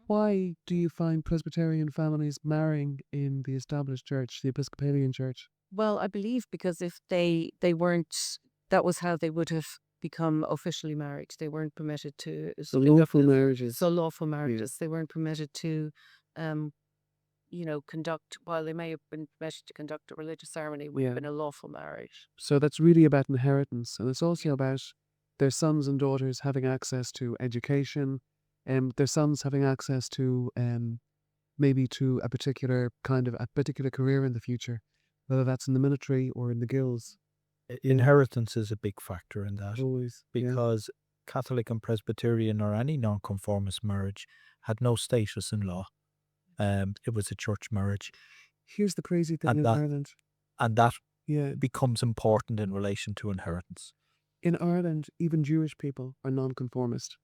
Why do you find Presbyterian families marrying in the established church, the Episcopalian church? Well, I believe because if they weren't, that was how they would have become officially married. They weren't permitted to. So lawful marriages. So lawful marriages. They weren't permitted to um, conduct, while they may have been permitted to conduct a religious ceremony, would have been a lawful marriage. So that's really about inheritance. And it's also about their sons and daughters having access to education, and their sons having access to maybe to a particular career in the future, whether that's in the military or in the guilds. Inheritance is a big factor in that, Always. because Catholic and Presbyterian or any nonconformist marriage had no status in law. It was a church marriage, Here's the crazy thing And in that- Ireland. and that Yeah. becomes important in relation to inheritance. In Ireland, even Jewish people are nonconformist.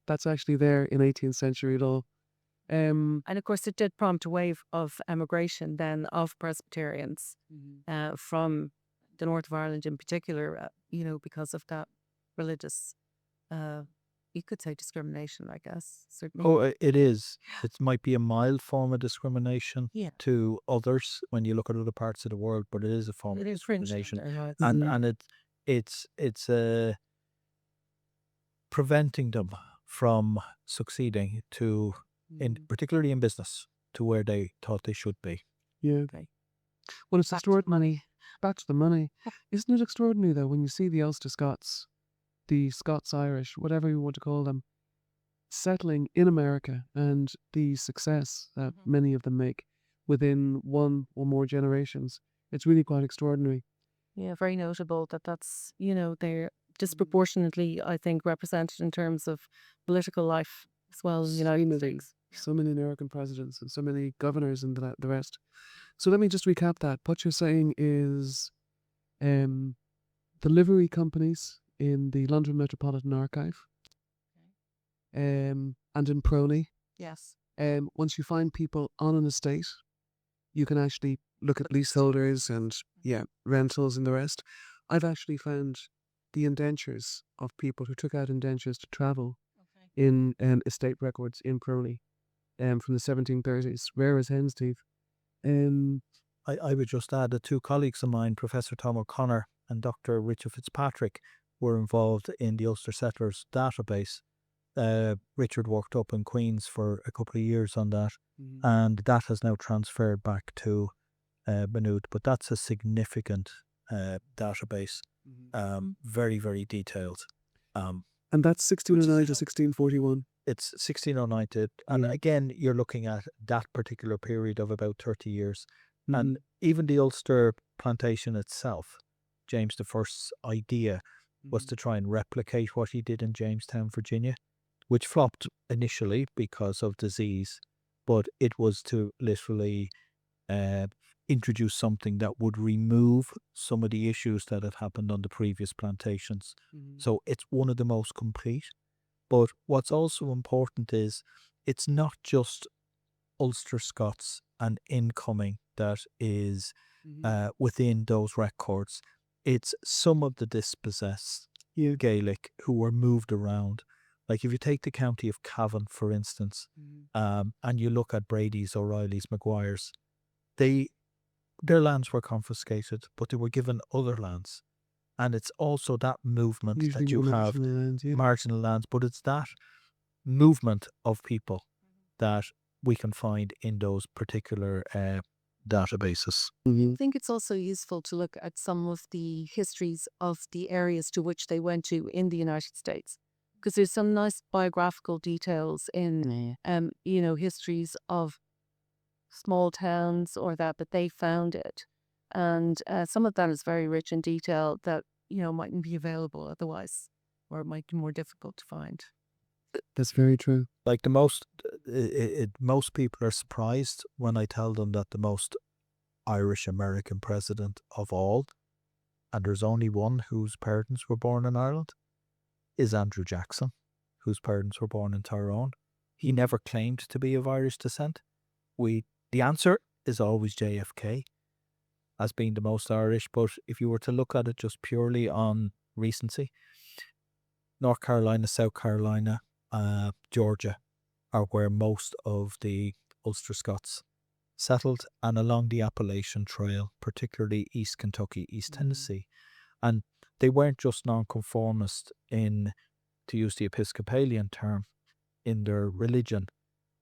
That's actually there in 18th century law. And of course, it did prompt a wave of emigration then of Presbyterians from the north of Ireland in particular, because of that religious, you could say discrimination, I guess, certainly. Oh, it is. It might be a mild form of discrimination Yeah. to others when you look at other parts of the world, but it is a form It of is fringe. discrimination. And And it's preventing them from succeeding particularly in business, to where they thought they should be. Yeah. Okay. Well, it's Back to the extraordinary. Back to the money. Isn't it extraordinary, though, when you see the Ulster Scots, the Scots-Irish, whatever you want to call them, settling in America, and the success that many of them make within one or more generations? It's really quite extraordinary. Yeah, very notable that's, disproportionately, I think, represented in terms of political life as well in the So United many, States. so many American presidents and so many governors and the rest. So let me just recap that. What you're saying is the livery companies in the London Metropolitan Archive and in Prony. Yes. Once you find people on an estate, you can actually look at leaseholders and rentals and the rest. I've actually found the indentures of people who took out indentures to travel in estate records in Prony from the 1730s, rare as hen's teeth. I would just add that two colleagues of mine, Professor Tom O'Connor and Dr. Richard Fitzpatrick, were involved in the Ulster Settlers database. Richard worked up in Queens for a couple of years on that, and that has now transferred back to Maynooth. But that's a significant database, very, very detailed. And that's 1609 to 1641. It's 1609 to, and again, you're looking at that particular period of about 30 years. And even the Ulster plantation itself, James I's idea was to try and replicate what he did in Jamestown, Virginia, which flopped initially because of disease, but it was to literally introduce something that would remove some of the issues that had happened on the previous plantations. So it's one of the most complete. But what's also important is it's not just Ulster Scots and incoming that is within those records. It's some of the dispossessed Gaelic who were moved around. Like if you take the county of Cavan, for instance, and you look at Brady's, O'Reilly's, Maguire's, their lands were confiscated, but they were given other lands. And it's also that movement Usually that you have, marginal lands, but it's that movement of people that we can find in those particular databases. I think it's also useful to look at some of the histories of the areas to which they went to in the United States, because there's some nice biographical details in, histories of small towns or that, but they found it. And some of that is very rich in detail that, mightn't be available otherwise, or it might be more difficult to find. That's very true. Like most people are surprised when I tell them that the most Irish American president of all, and there's only one whose parents were born in Ireland, is Andrew Jackson, whose parents were born in Tyrone. He never claimed to be of Irish descent. The answer is always JFK as being the most Irish, but if you were to look at it just purely on recency, North Carolina, South Carolina, Georgia are where most of the Ulster Scots settled, and along the Appalachian Trail, particularly East Kentucky, East Tennessee. And they weren't just nonconformist in, to use the Episcopalian term, in their religion.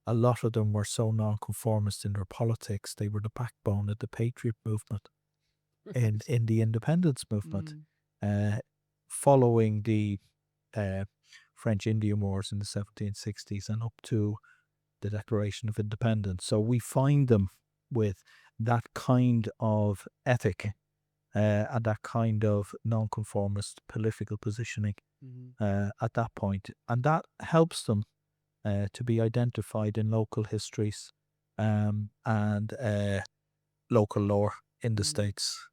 A lot of them were so nonconformist in their politics, they were the backbone of the Patriot movement in the independence movement, following the French Indian Wars in the 1760s and up to the Declaration of Independence. So we find them with that kind of ethic and that kind of nonconformist political positioning at that point. And that helps them to be identified in local histories and local lore in the States.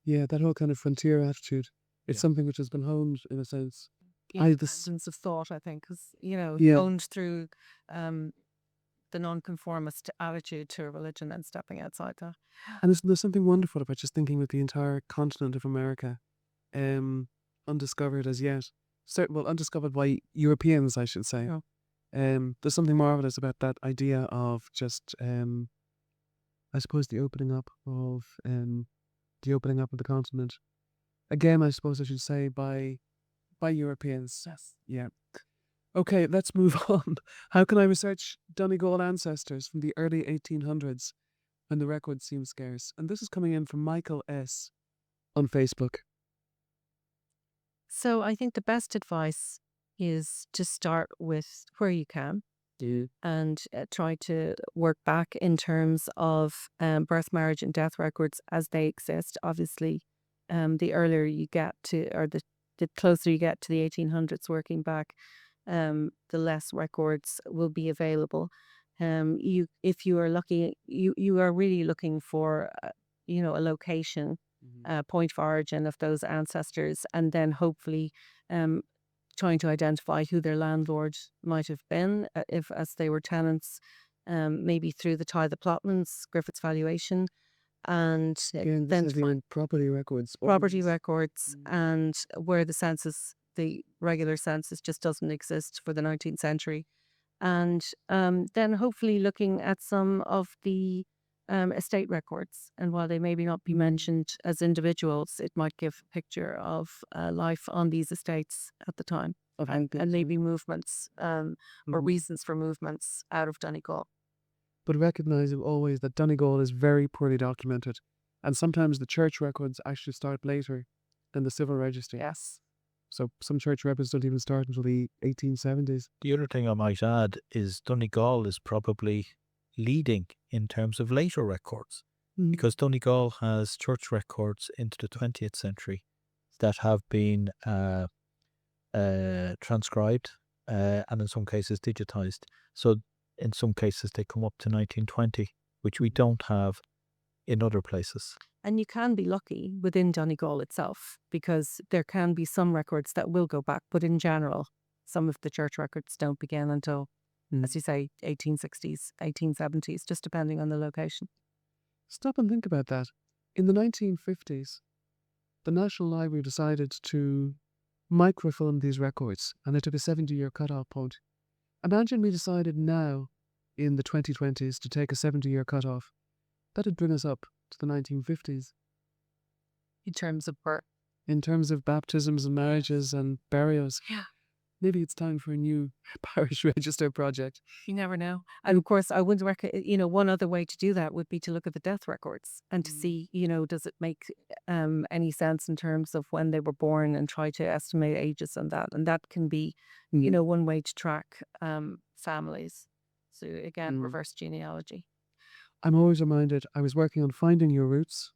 Yeah, that whole kind of frontier attitude. It's something which has been honed in a sense. Independence of thought, I think, because, honed through the nonconformist attitude to religion and stepping outside that. And there's something wonderful about just thinking with the entire continent of America, undiscovered as yet. Undiscovered by Europeans, I should say. There's something marvelous about that idea of just, I suppose, the opening up of the continent. Again, I suppose I should say by Europeans. Yes. Yeah. Okay, let's move on. How can I research Donegal ancestors from the early 1800s when the records seem scarce? And this is coming in from Michael S. on Facebook. So I think the best advice is to start with where you can and try to work back in terms of birth, marriage and death records as they exist. Obviously, the earlier you get to, or the the closer you get to the 1800s working back, the less records will be available. If you are lucky, you are really looking for, a location, point of origin of those ancestors, and then hopefully, um, trying to identify who their landlord might have been, if as they were tenants, maybe through the tithe allotments, Griffith's valuation, and Again, this then is to find the property records. property Ordinance. records, and where the regular census just doesn't exist for the 19th century. And then hopefully looking at some of the estate records. And while they maybe not be mentioned as individuals, it might give a picture of life on these estates at the time, and maybe movements or reasons for movements out of Donegal. But recognise always that Donegal is very poorly documented, and sometimes the church records actually start later than the civil registry. Yes. So some church records don't even start until the 1870s. The other thing I might add is Donegal is probably leading in terms of later records, because Donegal has church records into the 20th century that have been transcribed and in some cases digitized. So in some cases they come up to 1920, which we don't have in other places. And you can be lucky within Donegal itself, because there can be some records that will go back, but in general, some of the church records don't begin until, as you say, 1860s, 1870s, just depending on the location. Stop and think about that. In the 1950s, the National Library decided to microfilm these records, and they took a 70-year cut-off point. Imagine we decided now, in the 2020s, to take a 70-year cut-off. That'd bring us up to the 1950s. In terms of birth. In terms of baptisms and marriages and burials. Yeah. Maybe it's time for a new parish register project. You never know. And of course, I would recommend, one other way to do that would be to look at the death records and to see, does it make any sense in terms of when they were born, and try to estimate ages on that. And that can be, one way to track families. So again, reverse genealogy. I'm always reminded, I was working on Finding Your Roots.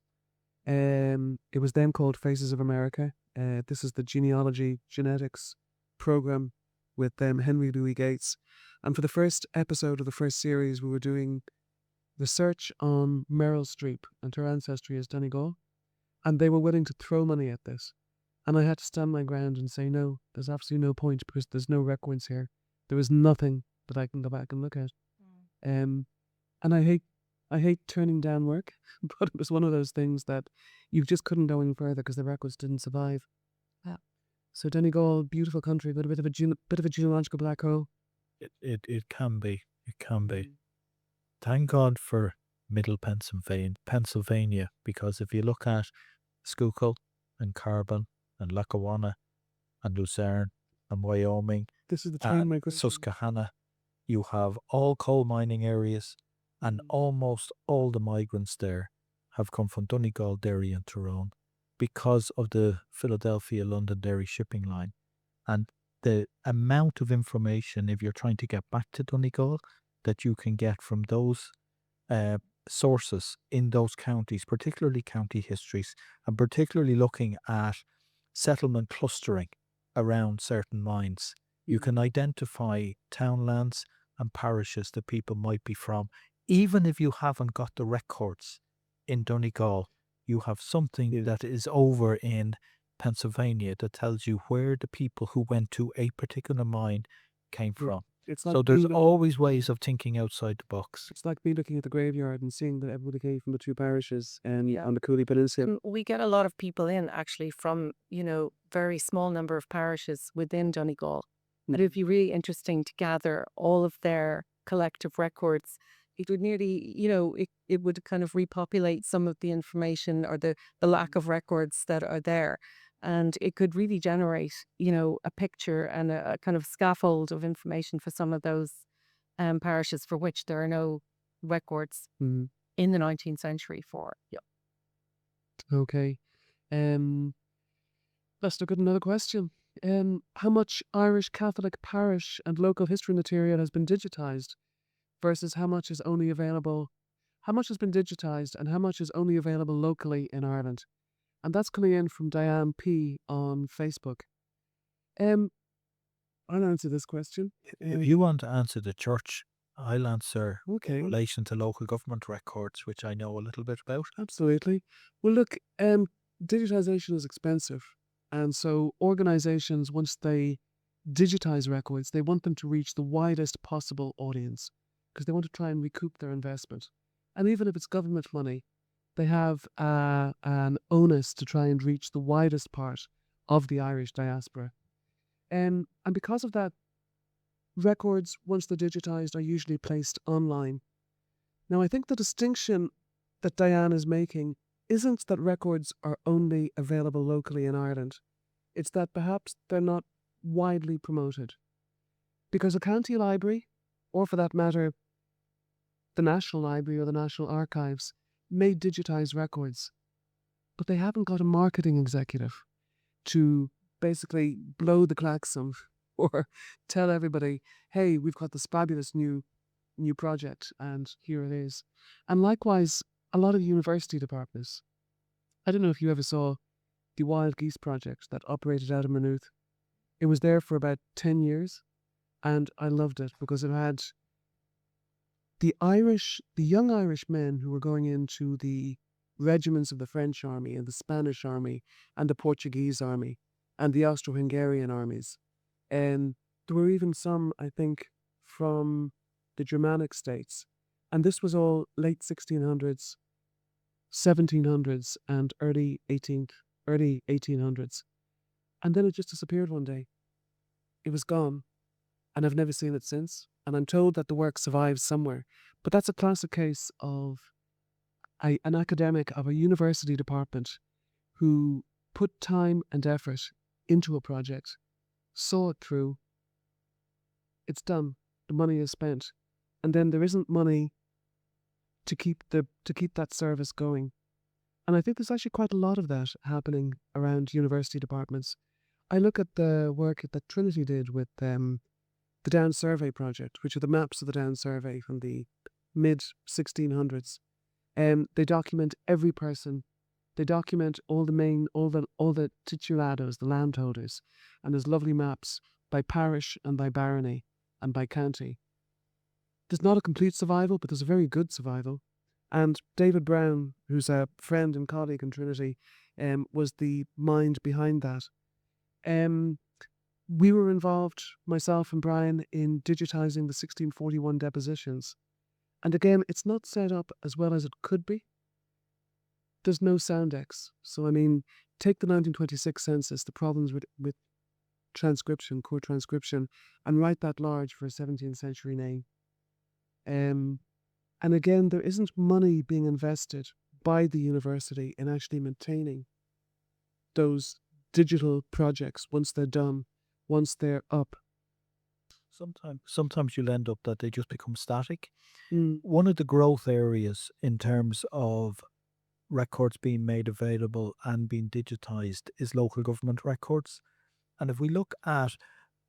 It was then called Faces of America. This is the genealogy genetics program with Henry Louis Gates. And for the first episode of the first series, we were doing research on Meryl Streep and her ancestry as Donegal. And they were willing to throw money at this. And I had to stand my ground and say, no, there's absolutely no point, because there's no records here. There is nothing that I can go back and look at. And I hate turning down work, but it was one of those things that you just couldn't go any further because the records didn't survive. Yeah. So Donegal, beautiful country, but a bit of a genealogical black hole. It can be. It can be. Thank God for Middle Pennsylvania, because if you look at Schuylkill and Carbon and Lackawanna and Lucerne and Wyoming, This is the train my Susquehanna, you have all coal mining areas, and almost all the migrants there have come from Donegal, Derry and Tyrone, because of the Philadelphia-London Derry shipping line. And the amount of information, if you're trying to get back to Donegal, that you can get from those sources in those counties, particularly county histories, and particularly looking at settlement clustering around certain mines. You can identify townlands and parishes that people might be from. Even if you haven't got the records in Donegal, you have something that is over in Pennsylvania that tells you where the people who went to a particular mine came from. It's like So there's always ways of thinking outside the box. It's like me looking at the graveyard and seeing that everybody came from the two parishes on the Cooley Peninsula. We get a lot of people in actually from, very small number of parishes within Donegal. And it'd be really interesting to gather all of their collective records. It would nearly, it would kind of repopulate some of the information or the lack of records that are there. And it could really generate, a picture and a kind of scaffold of information for some of those parishes for which there are no records in the 19th century for. Yeah. Okay. Let's look at another question. How much Irish Catholic parish and local history material has been digitized versus how much is only available? How much has been digitized and how much is only available locally in Ireland? And that's coming in from Diane P. on Facebook. Um, I'll answer this question. If you want to answer the church, I'll answer in Okay, relation to local government records, which I know a little bit about. absolutely. Well, look, digitization is expensive. And so organizations, once they digitize records, they want them to reach the widest possible audience because they want to try and recoup their investment. And even if it's government money, they have an onus to try and reach the widest part of the Irish diaspora. And because of that, records, once they're digitized, are usually placed online. Now, I think the distinction that Diane is making isn't that records are only available locally in Ireland. It's that perhaps they're not widely promoted. Because a county library, or for that matter, the National Library or the National Archives, may digitize records, but they haven't got a marketing executive to basically blow the klaxon or tell everybody, hey, we've got this fabulous new project and here it is. And likewise, a lot of university departments. I don't know if you ever saw the Wild Geese project that operated out of Maynooth. It was there for about 10 years and I loved it because it had the young Irish men who were going into the regiments of the French army and the Spanish army and the Portuguese army and the Austro-Hungarian armies. And there were even some, I think, from the Germanic states. And this was all late 1600s, 1700s, and early 1800s. And then it just disappeared one day. It was gone. And I've never seen it since. And I'm told that the work survives somewhere. But that's a classic case of an academic of a university department who put time and effort into a project, saw it through, it's done, the money is spent, and then there isn't money to keep that service going. And I think there's actually quite a lot of that happening around university departments. I look at the work that Trinity did with the Down Survey project, which are the maps of the Down Survey from the mid 1600s. They document every person. They document all the titulados, the landholders, and there's lovely maps by parish and by barony and by county. There's not a complete survival, but there's a very good survival. And David Brown, who's a friend and colleague in Trinity, was the mind behind that. We were involved, myself and Brian, in digitising the 1641 depositions. And again, it's not set up as well as it could be. There's no Soundex. So, I mean, take the 1926 census, the problems with transcription, court transcription, and write that large for a 17th century name. And again, there isn't money being invested by the university in actually maintaining those digital projects once they're done, once they're up. Sometimes you'll end up that they just become static. Mm. One of the growth areas in terms of records being made available and being digitized is local government records. And if we look at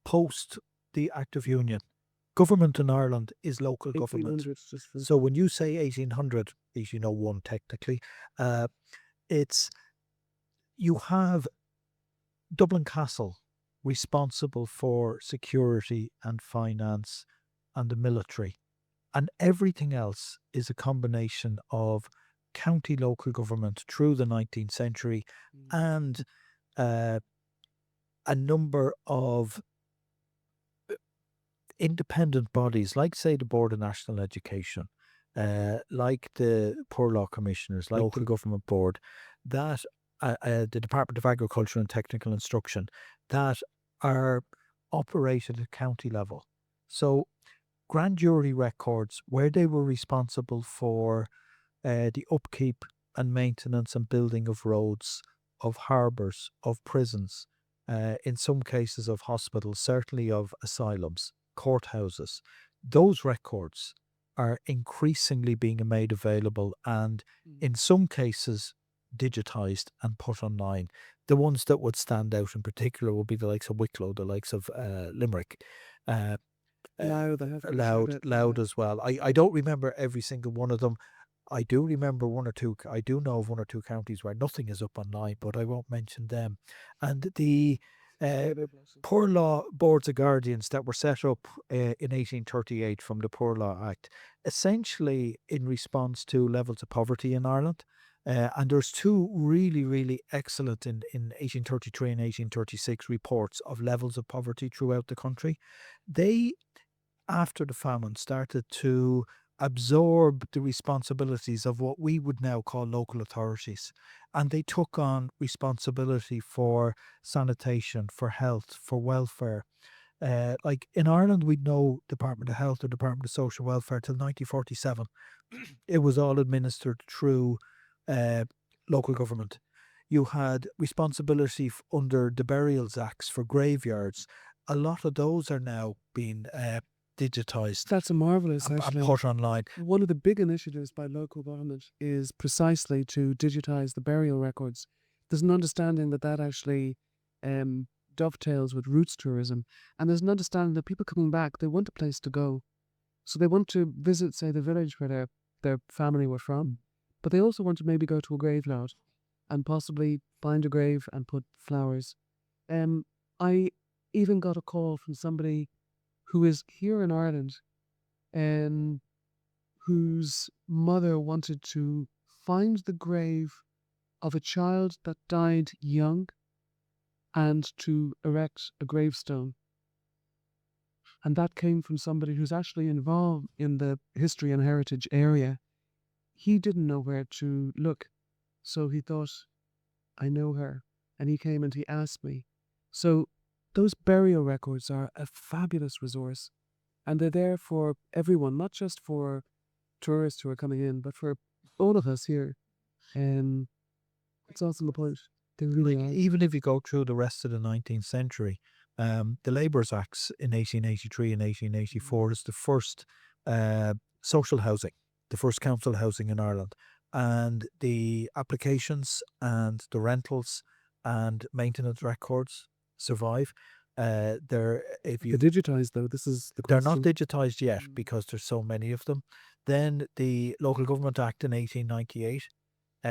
post the Act of Union, government in Ireland is local government. 1800s, just for... So when you say 1800, 1801 technically, you have Dublin Castle responsible for security and finance and the military. And everything else is a combination of county local government through the 19th century and a number of independent bodies, like, say, the Board of National Education, like the Poor Law Commissioners, like the Government Board, that the Department of Agriculture and Technical Instruction, that are operated at county level. So grand jury records, where they were responsible for the upkeep and maintenance and building of roads, of harbours, of prisons, in some cases of hospitals, certainly of asylums, courthouses, those records are increasingly being made available and in some cases digitized and put online. The ones that would stand out in particular would be the likes of Wicklow, the likes of Limerick, Louth as well. I don't remember every single one of them. I do remember I do know of one or two counties where nothing is up online, but I won't mention them. And the Poor Law Boards of Guardians that were set up in 1838 from the Poor Law Act, essentially in response to levels of poverty in Ireland. And there's two really, really excellent in 1833 and 1836 reports of levels of poverty throughout the country. They, after the famine, started to absorb the responsibilities of what we would now call local authorities. And they took on responsibility for sanitation, for health, for welfare. Like in Ireland, we'd no Department of Health or Department of Social Welfare till 1947. It was all administered through uh, local government. You had responsibility under the Burials Acts for graveyards. A lot of those are now being digitised That's a marvellous, and actually. put online. One of the big initiatives by local government is precisely to digitise the burial records. There's an understanding that that actually dovetails with roots tourism, and there's an understanding that people coming back, they want a place to go. So they want to visit, say, the village where their family were from, but they also want to maybe go to a graveyard and possibly find a grave and put flowers. I even got a call from somebody who is here in Ireland, whose mother wanted to find the grave of a child that died young and to erect a gravestone. And that came from somebody who's actually involved in the history and heritage area. He didn't know where to look, so he thought, I know her. And he came and he asked me. So those burial records are a fabulous resource. And they're there for everyone, not just for tourists who are coming in, but for all of us here. It's also the point. They really are. Even if you go through the rest of the 19th century, the Labour's Acts in 1883 and 1884 is the first social housing, the first council housing in Ireland. And the applications and the rentals and maintenance records survive. They're digitized, though. This is the they're question. not digitized yet because there's so many of them. Then the Local Government Act in 1898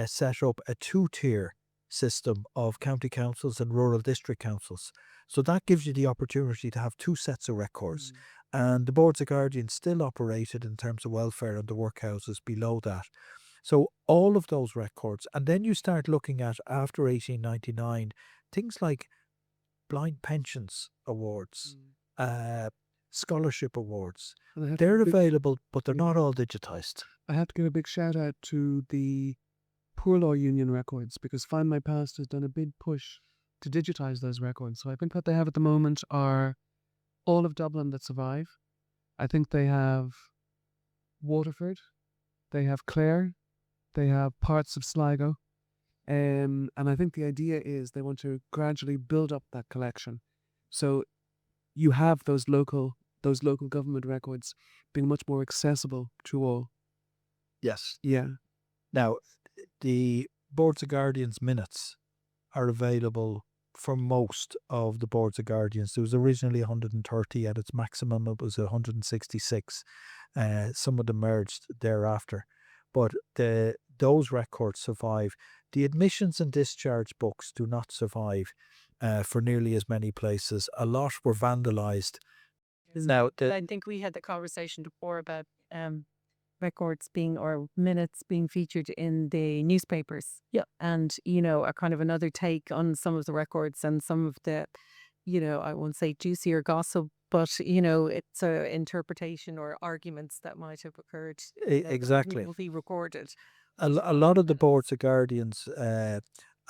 set up a two-tier system of county councils and rural district councils. So that gives you the opportunity to have two sets of records. And the Boards of Guardians still operated in terms of welfare and the workhouses below that. So all of those records. And then you start looking at, after 1899, things like blind pensions awards, scholarship awards. They're available, but they're not all digitized. I have to give a big shout out to the Poor Law Union records, because Find My Past has done a big push to digitize those records. So I think what they have at the moment are all of Dublin that survive. I think they have Waterford, they have Clare, they have parts of Sligo. And I think the idea is they want to gradually build up that collection. So you have those local government records being much more accessible to all. Yes. Yeah. Now, the Boards of Guardians minutes are available for most of the Boards of Guardians. There was originally 130, at its maximum it was 166. Some of them merged thereafter. But those records survive. The admissions and discharge books do not survive for nearly as many places. A lot were vandalised. Now, I think we had the conversation before about records being, or minutes being, featured in the newspapers. Yeah. And, a kind of another take on some of the records and some of the, I won't say juicier gossip, but, it's an interpretation or arguments that might have occurred. Exactly. Will be recorded. A lot of the Boards of Guardians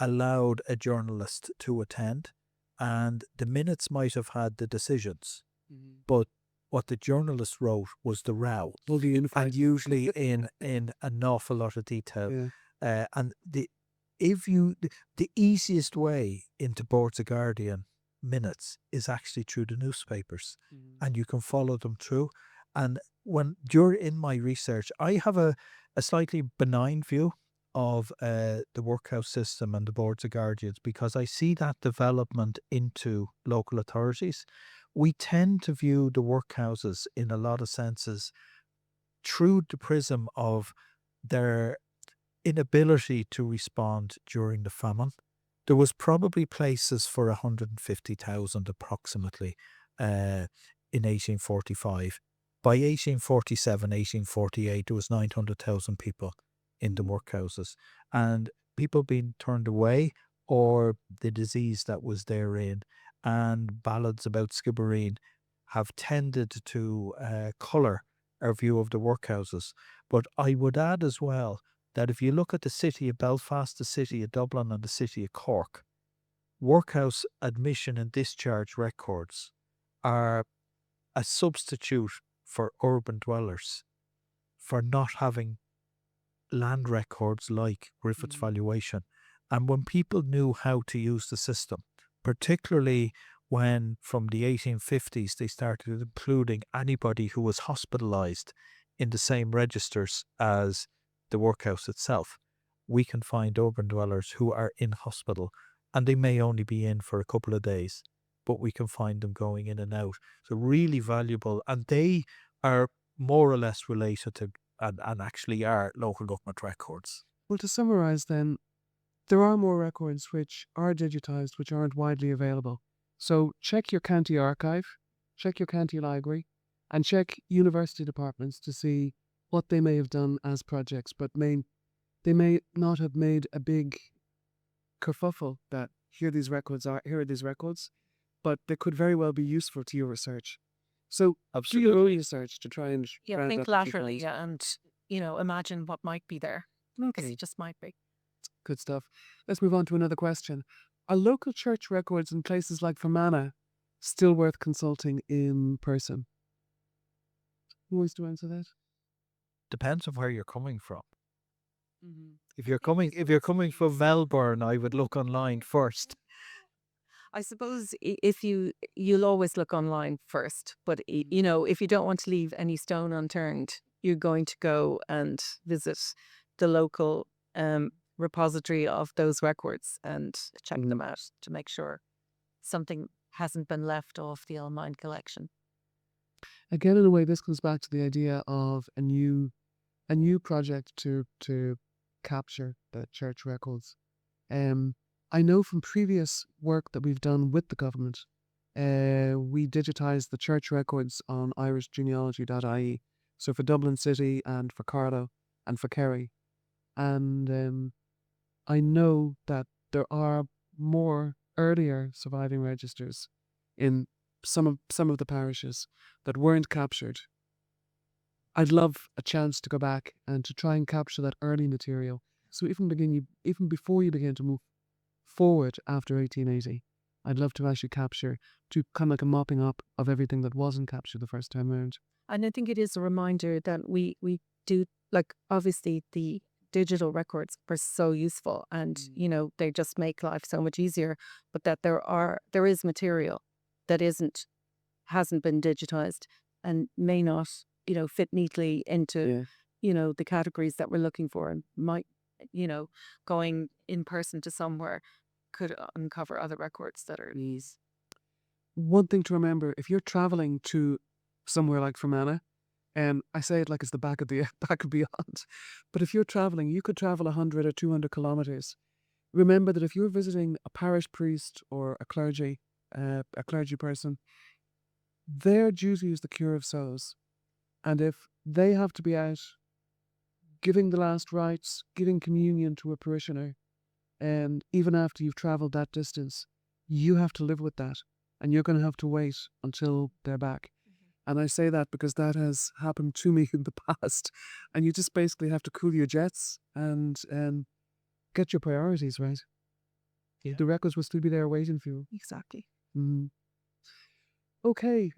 allowed a journalist to attend, and the minutes might have had the decisions, but what the journalist wrote was the row, and usually in an awful lot of detail. Yeah. And the easiest way into Boards of Guardian minutes is actually through the newspapers, and you can follow them through. And when you're in my research, I have a slightly benign view of the workhouse system and the Boards of Guardians, because I see that development into local authorities. We tend to view the workhouses in a lot of senses through the prism of their inability to respond during the famine. There was probably places for 150,000 approximately in 1845. By 1847, 1848, there was 900,000 people in the workhouses, and people being turned away, or the disease that was therein, and ballads about Skibbereen have tended to colour our view of the workhouses. But I would add as well that if you look at the city of Belfast, the city of Dublin, and the city of Cork, workhouse admission and discharge records are a substitute for urban dwellers for not having land records like Griffith's valuation. And when people knew how to use the system, particularly when from the 1850s they started including anybody who was hospitalised in the same registers as the workhouse itself, we can find urban dwellers who are in hospital, and they may only be in for a couple of days, but we can find them going in and out. So really valuable, and they are more or less related to and actually are local government records. Well, to summarise then, there are more records which are digitised, which aren't widely available. So check your county archive, check your county library, and check university departments to see what they may have done as projects, but they may not have made a big kerfuffle that here are these records, but they could very well be useful to your research. So do your own research to try and Yeah, round think up what you laterally, find. yeah, and imagine what might be there, because Okay, it just might be. good stuff. Let's move on to another question. Are local church records in places like Fermanagh still worth consulting in person? Who wants to answer that? Depends on where you're coming from. Mm-hmm. If you're coming from Melbourne, I would look online first. I suppose if you'll always look online first, but if you don't want to leave any stone unturned, you're going to go and visit the local repository of those records and check them out to make sure something hasn't been left off the online collection. Again, in a way, this comes back to the idea of a new project to capture the church records. I know from previous work that we've done with the government, we digitized the church records on irishgenealogy.ie. So for Dublin City and for Carlow and for Kerry. And I know that there are more earlier surviving registers in some of the parishes that weren't captured. I'd love a chance to go back and to try and capture that early material. So even before you begin to move forward after 1880, I'd love to actually capture, to kind of like a mopping up of everything that wasn't captured the first time around. And I think it is a reminder that we do, like, obviously the digital records are so useful and they just make life so much easier, but that there is material that hasn't been digitized and may not fit neatly into the categories that we're looking for, and might going in person to somewhere could uncover other records that are these. One thing to remember, if you're traveling to somewhere like Fermanagh, and I say it like it's the back of beyond, but if you're traveling, you could travel 100 or 200 kilometers. Remember that if you're visiting a parish priest or a clergy person, their duty is the cure of souls. And if they have to be out giving the last rites, giving communion to a parishioner, and even after you've traveled that distance, you have to live with that. And you're going to have to wait until they're back. And I say that because that has happened to me in the past. And you just basically have to cool your jets and get your priorities right. Yeah. The records will still be there waiting for you. Exactly. Okay.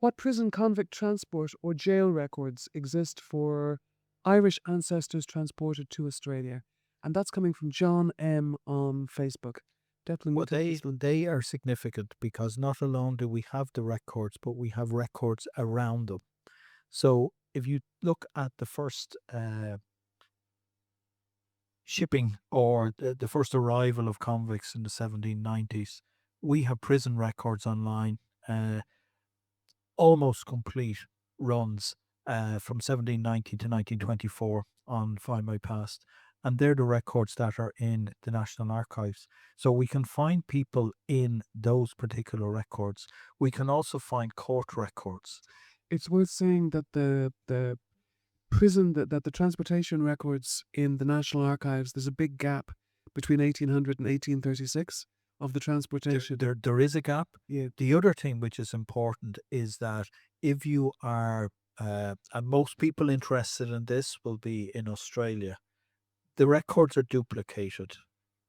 What prison convict transport or jail records exist for Irish ancestors transported to Australia? And that's coming from John M. on Facebook. Declan, Well, they are significant because not alone do we have the records, but we have records around them. So if you look at the first shipping or the first arrival of convicts in the 1790s, we have prison records online, almost complete runs from 1790 to 1924 on Find My Past. And they're the records that are in the National Archives. So we can find people in those particular records. We can also find court records. It's worth saying that the prison that the transportation records in the National Archives, there's a big gap between 1800 and 1836 of the transportation. There is a gap. Yeah. The other thing which is important is that if you are, and most people interested in this will be in Australia, the records are duplicated.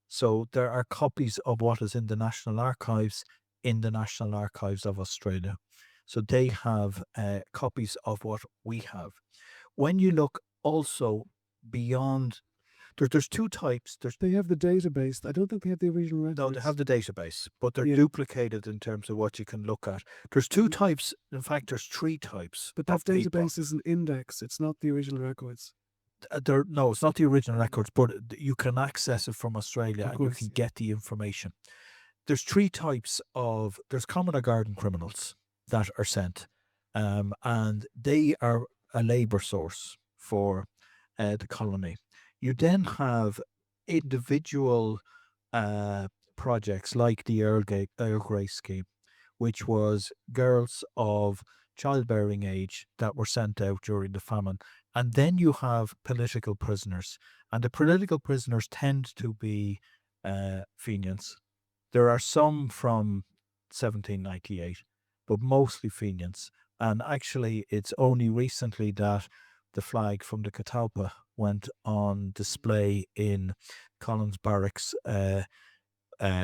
So there are copies of what is in the National Archives in the National Archives of Australia. So they have copies of what we have. When you look also beyond, there's two types. They have the database. I don't think they have the original records. No, they have the database, but they're Yeah. duplicated in terms of what you can look at. There's two types. In fact, there's three types. But that of people. database is an index. It's not the original records. No, it's not the original records, but you can access it from Australia Of and course, you can yeah. get the information. There's three types of, there's common or garden criminals that are sent, and they are a labour source for the colony. You then have individual projects like the Earl Grey scheme, which was girls of childbearing age that were sent out during the famine. And then you have political prisoners, and the political prisoners tend to be Fenians. There are some from 1798, but mostly Fenians. And actually, it's only recently that the flag from the Catalpa went on display in Collins Barracks,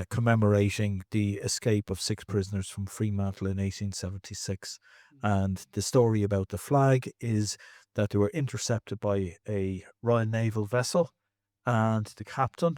commemorating the escape of 6 prisoners from Fremantle in 1876. And the story about the flag is that they were intercepted by a Royal Naval vessel, and the captain,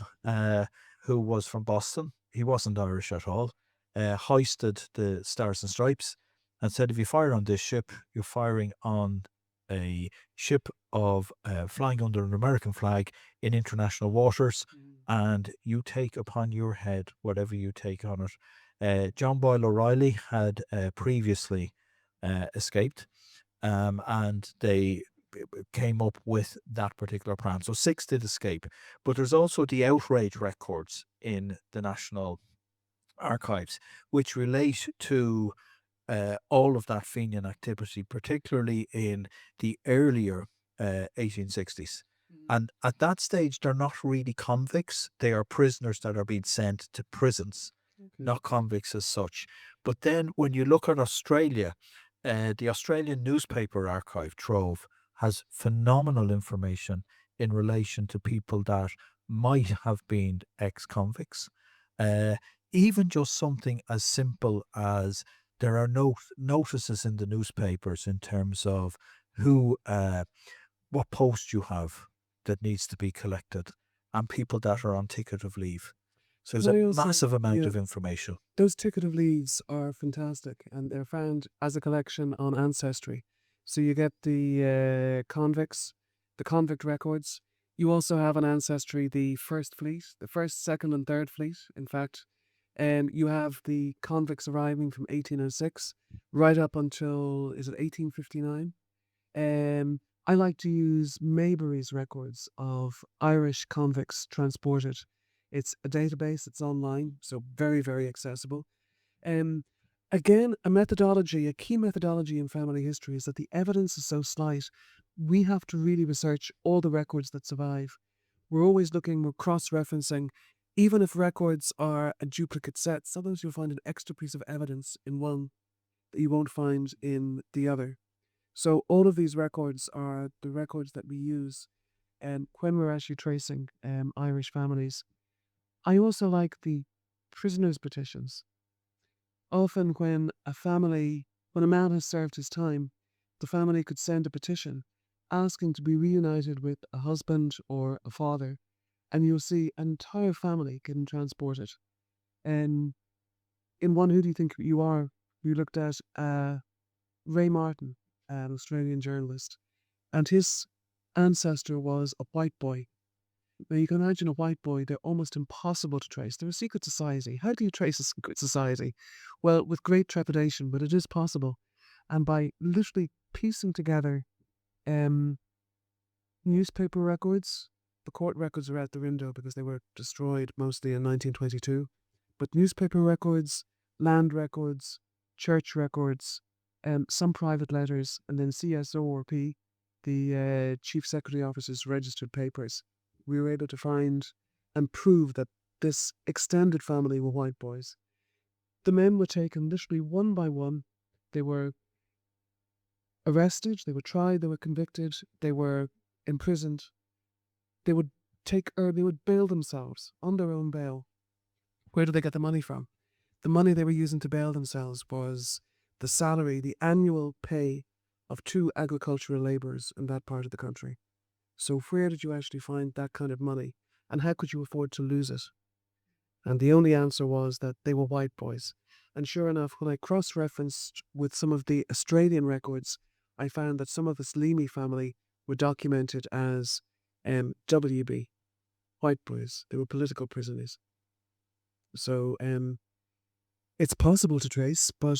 who was from Boston, he wasn't Irish at all, hoisted the Stars and Stripes and said, if you fire on this ship, you're firing on a ship of flying under an American flag in international waters, and you take upon your head whatever you take on it. John Boyle O'Reilly had previously escaped, and they came up with that particular plan. So 6 did escape, but there's also the outrage records in the National Archives, which relate to all of that Fenian activity, particularly in the earlier 1860s. And at that stage, they're not really convicts. They are prisoners that are being sent to prisons, not convicts as such. But then when you look at Australia, the Australian Newspaper Archive Trove has phenomenal information in relation to people that might have been ex-convicts. Even just something as simple as there are notices in the newspapers in terms of who, what post you have that needs to be collected, and people that are on ticket of leave. So there's a massive amount of information. Those ticket of leaves are fantastic, and they're found as a collection on Ancestry. So you get the convicts, the convict records. You also have on Ancestry the First Fleet, the First, Second, and Third Fleet, in fact. You have the convicts arriving from 1806 right up until, is it 1859? I like to use Maybury's records of Irish convicts transported. It's a database, it's online, so very, very accessible. Again, a key methodology in family history is that the evidence is so slight, we have to really research all the records that survive. We're always looking, we're cross-referencing. Even if records are a duplicate set, sometimes you'll find an extra piece of evidence in one that you won't find in the other. So all of these records are the records that we use when we're actually tracing Irish families. I also like the prisoners' petitions. Often when a man has served his time, the family could send a petition asking to be reunited with a husband or a father, and you'll see an entire family getting transported. In one Who Do You Think You Are, we looked at Ray Martin, an Australian journalist, and his ancestor was a white boy. Now you can imagine a white boy, they're almost impossible to trace. They're a secret society. How do you trace a secret society? Well, with great trepidation, but it is possible. And by literally piecing together Newspaper records. The court records are out the window because they were destroyed mostly in 1922. But newspaper records, land records, church records, some private letters, and then CSORP, the Chief Secretary Officer's registered papers. We were able to find and prove that this extended family were white boys. The men were taken literally one by one. They were arrested, they were tried, they were convicted, they were imprisoned. They would they would bail themselves on their own bail. Where did they get the money from? The money they were using to bail themselves was the salary, the annual pay of 2 agricultural labourers in that part of the country. So where did you actually find that kind of money? And how could you afford to lose it? And the only answer was that they were white boys. And sure enough, when I cross-referenced with some of the Australian records, I found that some of the Salimi family were documented as WB, white boys. They were political prisoners. So it's possible to trace, but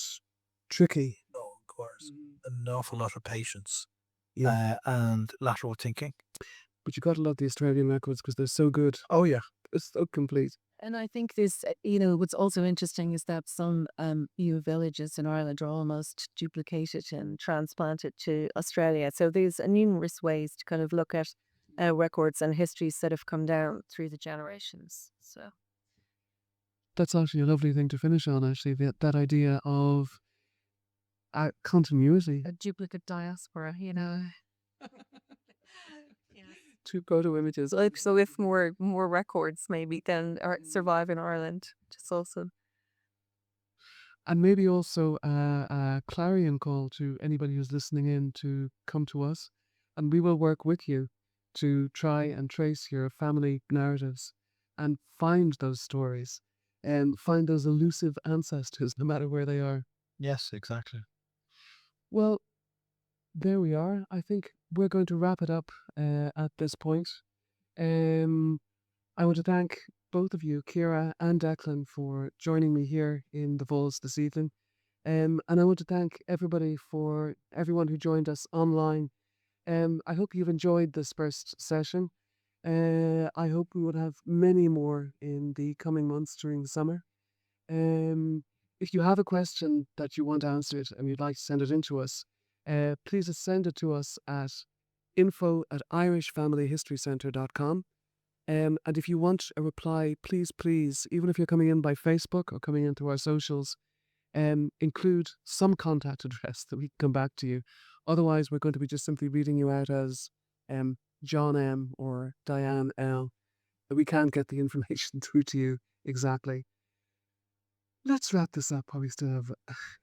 tricky. No, of course. An awful lot of patience Yeah. and lateral thinking. But you got to love the Australian records because they're so good. Oh, yeah. It's so complete. And I think this, what's also interesting is that some villages in Ireland are almost duplicated and transplanted to Australia. So there's numerous ways to kind of look at records and histories that have come down through the generations. So That's actually a lovely thing to finish on, actually, that idea of continuity. a duplicate diaspora, Two proto images. Like, so if more records maybe then survive in Ireland, just also. And maybe also a clarion call to anybody who's listening in to come to us, and we will work with you to try and trace your family narratives and find those stories and find those elusive ancestors, no matter where they are. Yes, exactly. Well, there we are. I think we're going to wrap it up at this point. I want to thank both of you, Ciara and Declan, for joining me here in the Vaults this evening. And I want to thank everyone who joined us online. I hope you've enjoyed this first session. I hope we will have many more in the coming months during the summer. If you have a question that you want answered and you'd like to send it in to us, please send it to us at info@irishfamilyhistorycentre.com. And if you want a reply, please, even if you're coming in by Facebook or coming into our socials, include some contact address that we can come back to you. Otherwise, we're going to be just simply reading you out as John M. or Diane L. We can't get the information through to you exactly. Let's wrap this up while we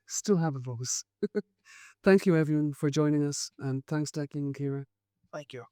still have a voice. Thank you, everyone, for joining us, and thanks, Declan and Ciara. Thank you.